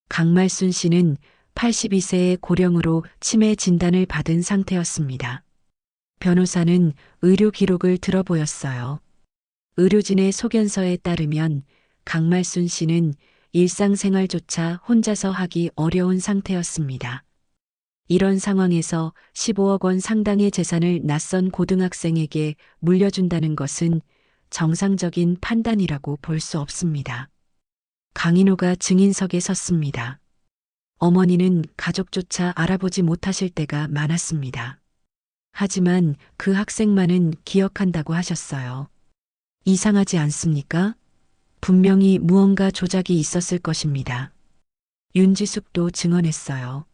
A: 강말순 씨는 82세의 고령으로 치매 진단을 받은 상태였습니다. 변호사는 의료 기록을 들어보였어요. 의료진의 소견서에 따르면 강말순 씨는 일상생활조차 혼자서 하기 어려운 상태였습니다. 이런 상황에서 15억 원 상당의 재산을 낯선 고등학생에게 물려준다는 것은 정상적인 판단이라고 볼 수 없습니다. 강인호가 증인석에 섰습니다. 어머니는 가족조차 알아보지 못하실 때가 많았습니다. 하지만 그 학생만은 기억한다고 하셨어요. 이상하지 않습니까? 분명히 무언가 조작이 있었을 것입니다. 윤지숙도 증언했어요.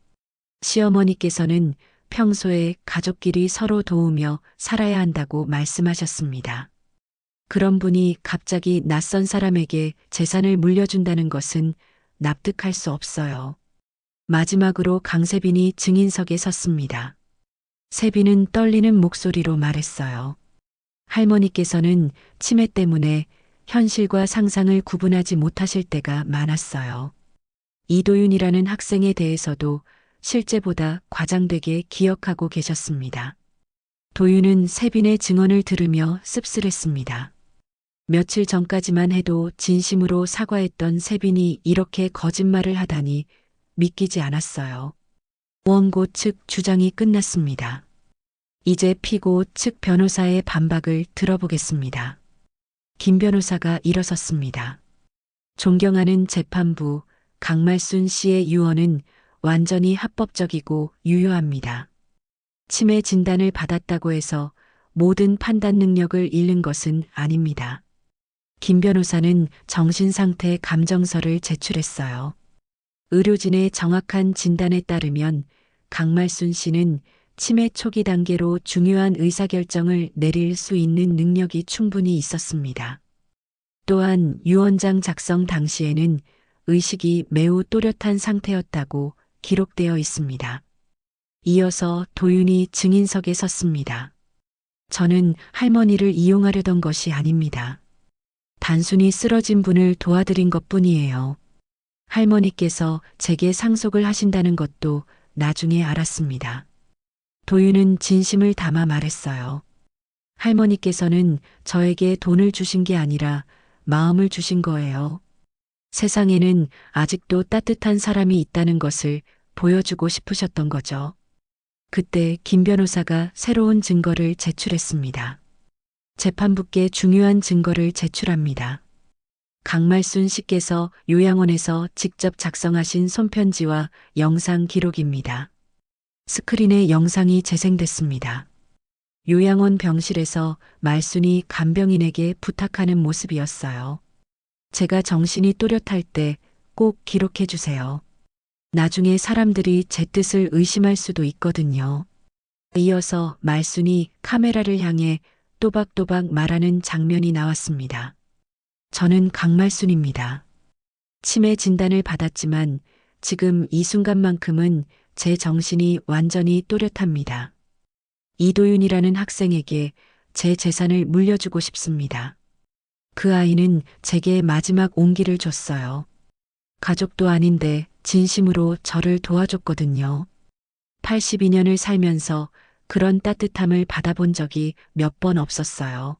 A: 시어머니께서는 평소에 가족끼리 서로 도우며 살아야 한다고 말씀하셨습니다. 그런 분이 갑자기 낯선 사람에게 재산을 물려준다는 것은 납득할 수 없어요. 마지막으로 강세빈이 증인석에 섰습니다. 세빈은 떨리는 목소리로 말했어요. 할머니께서는 치매 때문에 현실과 상상을 구분하지 못하실 때가 많았어요. 이도윤이라는 학생에 대해서도 실제보다 과장되게 기억하고 계셨습니다. 도윤은 세빈의 증언을 들으며 씁쓸했습니다. 며칠 전까지만 해도 진심으로 사과했던 세빈이 이렇게 거짓말을 하다니 믿기지 않았어요. 원고 측 주장이 끝났습니다. 이제 피고 측 변호사의 반박을 들어보겠습니다. 김 변호사가 일어섰습니다. 존경하는 재판부, 강말순 씨의 유언은 완전히 합법적이고 유효합니다. 치매 진단을 받았다고 해서 모든 판단 능력을 잃는 것은 아닙니다. 김 변호사는 정신상태 감정서를 제출했어요. 의료진의 정확한 진단에 따르면 강말순 씨는 치매 초기 단계로 중요한 의사결정을 내릴 수 있는 능력이 충분히 있었습니다. 또한 유언장 작성 당시에는 의식이 매우 또렷한 상태였다고 기록되어 있습니다. 이어서 도윤이 증인석에 섰습니다. 저는 할머니를 이용하려던 것이 아닙니다. 단순히 쓰러진 분을 도와드린 것뿐이에요. 할머니께서 제게 상속을 하신다는 것도 나중에 알았습니다. 도윤은 진심을 담아 말했어요. 할머니께서는 저에게 돈을 주신 게 아니라 마음을 주신 거예요. 세상에는 아직도 따뜻한 사람이 있다는 것을 보여주고 싶으셨던 거죠. 그때 김 변호사가 새로운 증거를 제출했습니다. 재판부께 중요한 증거를 제출합니다. 강말순 씨께서 요양원에서 직접 작성하신 손편지와 영상 기록입니다. 스크린에 영상이 재생됐습니다. 요양원 병실에서 말순이 간병인에게 부탁하는 모습이었어요. 제가 정신이 또렷할 때 꼭 기록해 주세요. 나중에 사람들이 제 뜻을 의심할 수도 있거든요. 이어서 말순이 카메라를 향해 또박또박 말하는 장면이 나왔습니다. 저는 강말순입니다. 치매 진단을 받았지만 지금 이 순간만큼은 제 정신이 완전히 또렷합니다. 이도윤이라는 학생에게 제 재산을 물려주고 싶습니다. 그 아이는 제게 마지막 온기를 줬어요. 가족도 아닌데 진심으로 저를 도와줬거든요. 82년을 살면서 그런 따뜻함을 받아본 적이 몇 번 없었어요.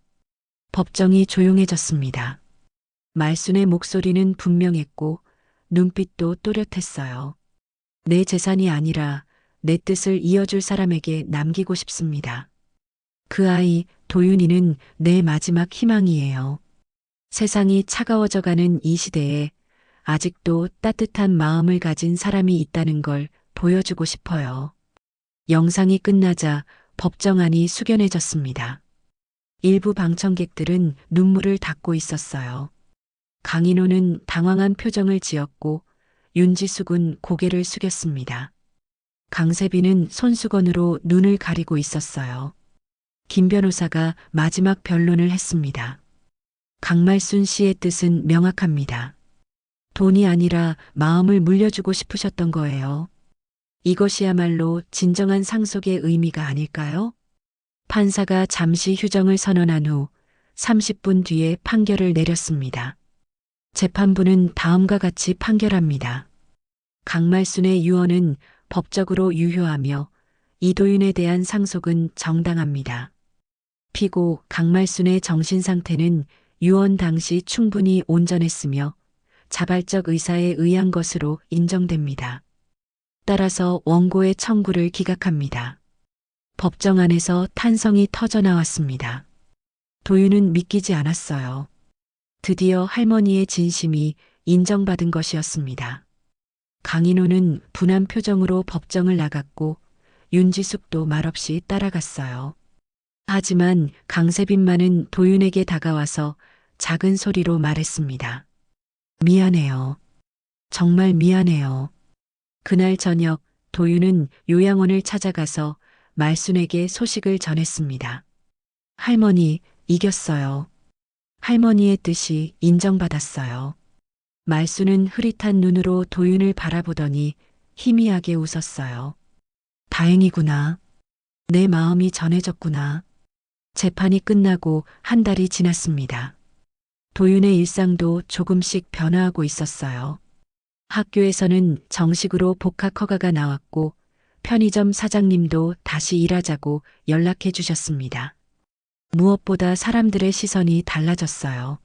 A: 법정이 조용해졌습니다. 말순의 목소리는 분명했고 눈빛도 또렷했어요. 내 재산이 아니라 내 뜻을 이어줄 사람에게 남기고 싶습니다. 그 아이, 도윤이는 내 마지막 희망이에요. 세상이 차가워져가는 이 시대에 아직도 따뜻한 마음을 가진 사람이 있다는 걸 보여주고 싶어요. 영상이 끝나자 법정안이 숙연해졌습니다. 일부 방청객들은 눈물을 닦고 있었어요. 강인호는 당황한 표정을 지었고 윤지숙은 고개를 숙였습니다. 강세빈은 손수건으로 눈을 가리고 있었어요. 김 변호사가 마지막 변론을 했습니다. 강말순 씨의 뜻은 명확합니다. 돈이 아니라 마음을 물려주고 싶으셨던 거예요. 이것이야말로 진정한 상속의 의미가 아닐까요? 판사가 잠시 휴정을 선언한 후 30분 뒤에 판결을 내렸습니다. 재판부는 다음과 같이 판결합니다. 강말순의 유언은 법적으로 유효하며 이도윤에 대한 상속은 정당합니다. 피고 강말순의 정신 상태는 유언 당시 충분히 온전했으며 자발적 의사에 의한 것으로 인정됩니다. 따라서 원고의 청구를 기각합니다. 법정 안에서 탄성이 터져 나왔습니다. 도윤은 믿기지 않았어요. 드디어 할머니의 진심이 인정받은 것이었습니다. 강인호는 분한 표정으로 법정을 나갔고 윤지숙도 말없이 따라갔어요. 하지만 강세빈만은 도윤에게 다가와서 작은 소리로 말했습니다. 미안해요. 정말 미안해요. 그날 저녁 도윤은 요양원을 찾아가서 말순에게 소식을 전했습니다. 할머니, 이겼어요. 할머니의 뜻이 인정받았어요. 말순은 흐릿한 눈으로 도윤을 바라보더니 희미하게 웃었어요. 다행이구나. 내 마음이 전해졌구나. 재판이 끝나고 한 달이 지났습니다. 도윤의 일상도 조금씩 변화하고 있었어요. 학교에서는 정식으로 복학 허가가 나왔고 편의점 사장님도 다시 일하자고 연락해 주셨습니다. 무엇보다 사람들의 시선이 달라졌어요.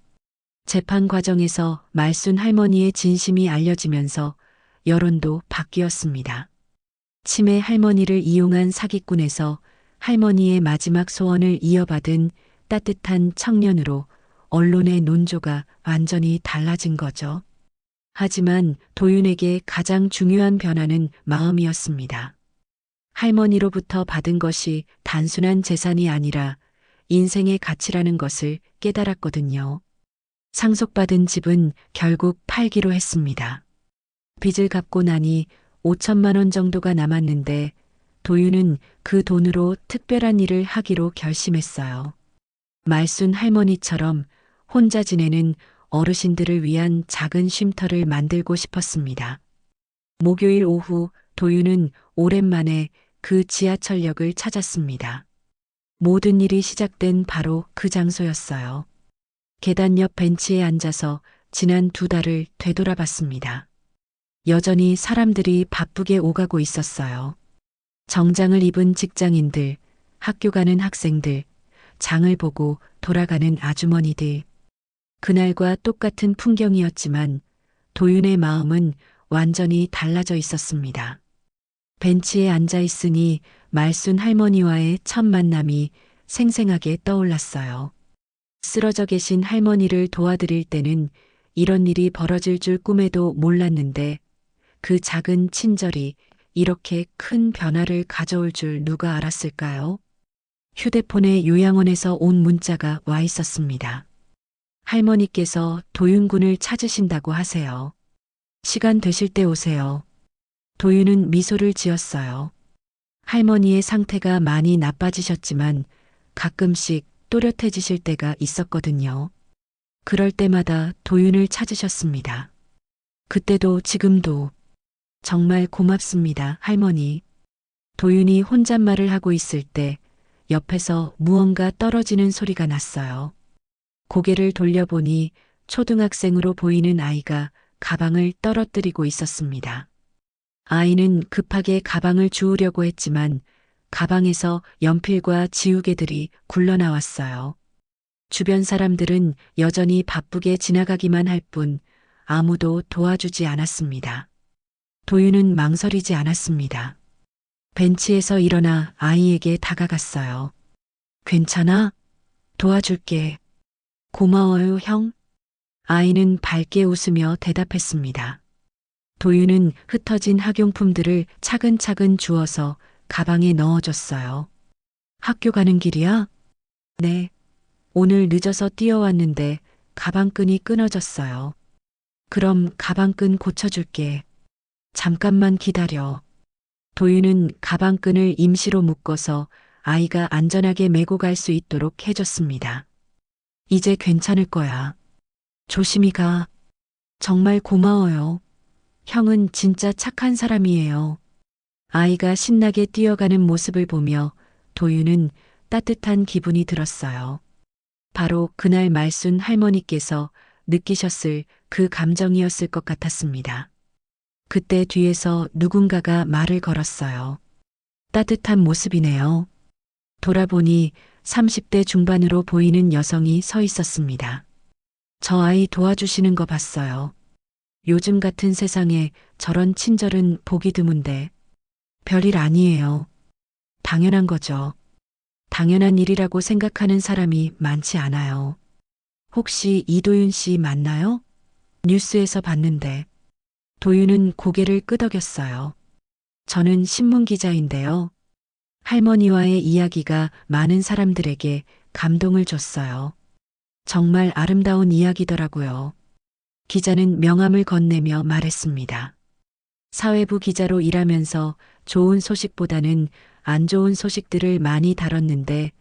A: 재판 과정에서 말순 할머니의 진심이 알려지면서 여론도 바뀌었습니다. 치매 할머니를 이용한 사기꾼에서 할머니의 마지막 소원을 이어받은 따뜻한 청년으로 언론의 논조가 완전히 달라진 거죠. 하지만 도윤에게 가장 중요한 변화는 마음이었습니다. 할머니로부터 받은 것이 단순한 재산이 아니라 인생의 가치라는 것을 깨달았거든요. 상속받은 집은 결국 팔기로 했습니다. 빚을 갚고 나니 5천만 원 정도가 남았는데 도윤은 그 돈으로 특별한 일을 하기로 결심했어요. 말순 할머니처럼 혼자 지내는 어르신들을 위한 작은 쉼터를 만들고 싶었습니다. 목요일 오후 도윤은 오랜만에 그 지하철역을 찾았습니다. 모든 일이 시작된 바로 그 장소였어요. 계단 옆 벤치에 앉아서 지난 2달을 되돌아봤습니다. 여전히 사람들이 바쁘게 오가고 있었어요. 정장을 입은 직장인들, 학교 가는 학생들, 장을 보고 돌아가는 아주머니들. 그날과 똑같은 풍경이었지만 도윤의 마음은 완전히 달라져 있었습니다. 벤치에 앉아 있으니 말순 할머니와의 첫 만남이 생생하게 떠올랐어요. 쓰러져 계신 할머니를 도와드릴 때는 이런 일이 벌어질 줄 꿈에도 몰랐는데 그 작은 친절이 이렇게 큰 변화를 가져올 줄 누가 알았을까요? 휴대폰에 요양원에서 온 문자가 와 있었습니다. 할머니께서 도윤군을 찾으신다고 하세요. 시간 되실 때 오세요. 도윤은 미소를 지었어요. 할머니의 상태가 많이 나빠지셨지만 가끔씩 또렷해지실 때가 있었거든요. 그럴 때마다 도윤을 찾으셨습니다. 그때도 지금도 정말 고맙습니다, 할머니. 도윤이 혼잣말을 하고 있을 때 옆에서 무언가 떨어지는 소리가 났어요. 고개를 돌려보니 초등학생으로 보이는 아이가 가방을 떨어뜨리고 있었습니다. 아이는 급하게 가방을 주우려고 했지만 가방에서 연필과 지우개들이 굴러나왔어요. 주변 사람들은 여전히 바쁘게 지나가기만 할 뿐 아무도 도와주지 않았습니다. 도윤은 망설이지 않았습니다. 벤치에서 일어나 아이에게 다가갔어요. 괜찮아? 도와줄게. 고마워요, 형. 아이는 밝게 웃으며 대답했습니다. 도윤은 흩어진 학용품들을 차근차근 주워서 가방에 넣어줬어요. 학교 가는 길이야? 네. 오늘 늦어서 뛰어왔는데 가방끈이 끊어졌어요. 그럼 가방끈 고쳐줄게. 잠깐만 기다려. 도윤은 가방끈을 임시로 묶어서 아이가 안전하게 메고 갈 수 있도록 해줬습니다. 이제 괜찮을 거야. 조심히 가. 정말 고마워요. 형은 진짜 착한 사람이에요. 아이가 신나게 뛰어가는 모습을 보며 도윤은 따뜻한 기분이 들었어요. 바로 그날 말순 할머니께서 느끼셨을 그 감정이었을 것 같았습니다. 그때 뒤에서 누군가가 말을 걸었어요. 따뜻한 모습이네요. 돌아보니 30대 중반으로 보이는 여성이 서 있었습니다. 저 아이 도와주시는 거 봤어요. 요즘 같은 세상에 저런 친절은 보기 드문데 별일 아니에요. 당연한 거죠. 당연한 일이라고 생각하는 사람이 많지 않아요. 혹시 이도윤 씨 맞나요? 뉴스에서 봤는데. 도윤은 고개를 끄덕였어요. 저는 신문 기자인데요. 할머니와의 이야기가 많은 사람들에게 감동을 줬어요. 정말 아름다운 이야기더라고요. 기자는 명함을 건네며 말했습니다. 사회부 기자로 일하면서 좋은 소식보다는 안 좋은 소식들을 많이 다뤘는데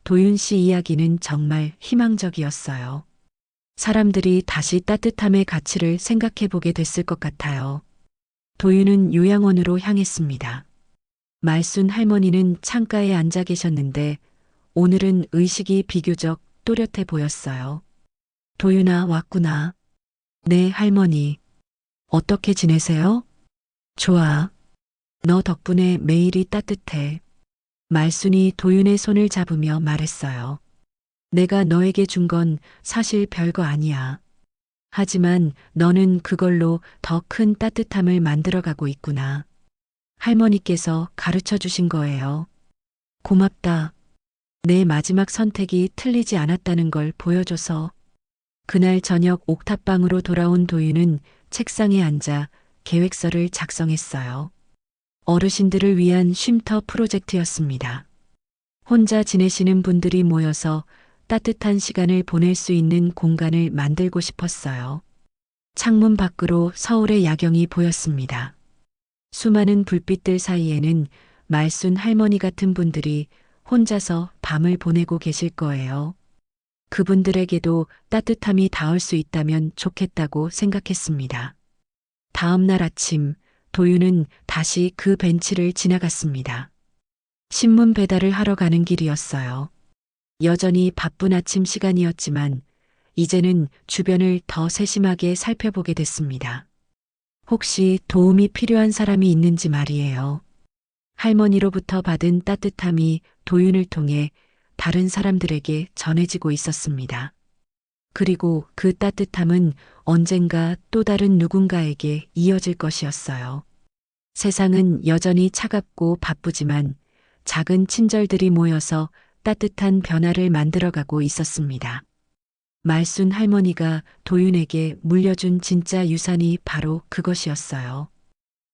A: 도윤 씨 이야기는 정말 희망적이었어요. 사람들이 다시 따뜻함의 가치를 생각해 보게 됐을 것 같아요. 도윤은 요양원으로 향했습니다. 말순 할머니는 창가에 앉아 계셨는데 오늘은 의식이 비교적 또렷해 보였어요. 도윤아, 왔구나. 네, 할머니. 어떻게 지내세요? 좋아. 너 덕분에 매일이 따뜻해. 말순이 도윤의 손을 잡으며 말했어요. 내가 너에게 준 건 사실 별거 아니야. 하지만 너는 그걸로 더 큰 따뜻함을 만들어가고 있구나. 할머니께서 가르쳐 주신 거예요. 고맙다. 내 마지막 선택이 틀리지 않았다는 걸 보여줘서. 그날 저녁 옥탑방으로 돌아온 도윤은 책상에 앉아 계획서를 작성했어요. 어르신들을 위한 쉼터 프로젝트였습니다. 혼자 지내시는 분들이 모여서 따뜻한 시간을 보낼 수 있는 공간을 만들고 싶었어요. 창문 밖으로 서울의 야경이 보였습니다. 수많은 불빛들 사이에는 말순 할머니 같은 분들이 혼자서 밤을 보내고 계실 거예요. 그분들에게도 따뜻함이 닿을 수 있다면 좋겠다고 생각했습니다. 다음 날 아침, 도윤은 다시 그 벤치를 지나갔습니다. 신문 배달을 하러 가는 길이었어요. 여전히 바쁜 아침 시간이었지만 이제는 주변을 더 세심하게 살펴보게 됐습니다. 혹시 도움이 필요한 사람이 있는지 말이에요. 할머니로부터 받은 따뜻함이 도윤을 통해 다른 사람들에게 전해지고 있었습니다. 그리고 그 따뜻함은 언젠가 또 다른 누군가에게 이어질 것이었어요. 세상은 여전히 차갑고 바쁘지만 작은 친절들이 모여서 따뜻한 변화를 만들어가고 있었습니다. 말순 할머니가 도윤에게 물려준 진짜 유산이 바로 그것이었어요.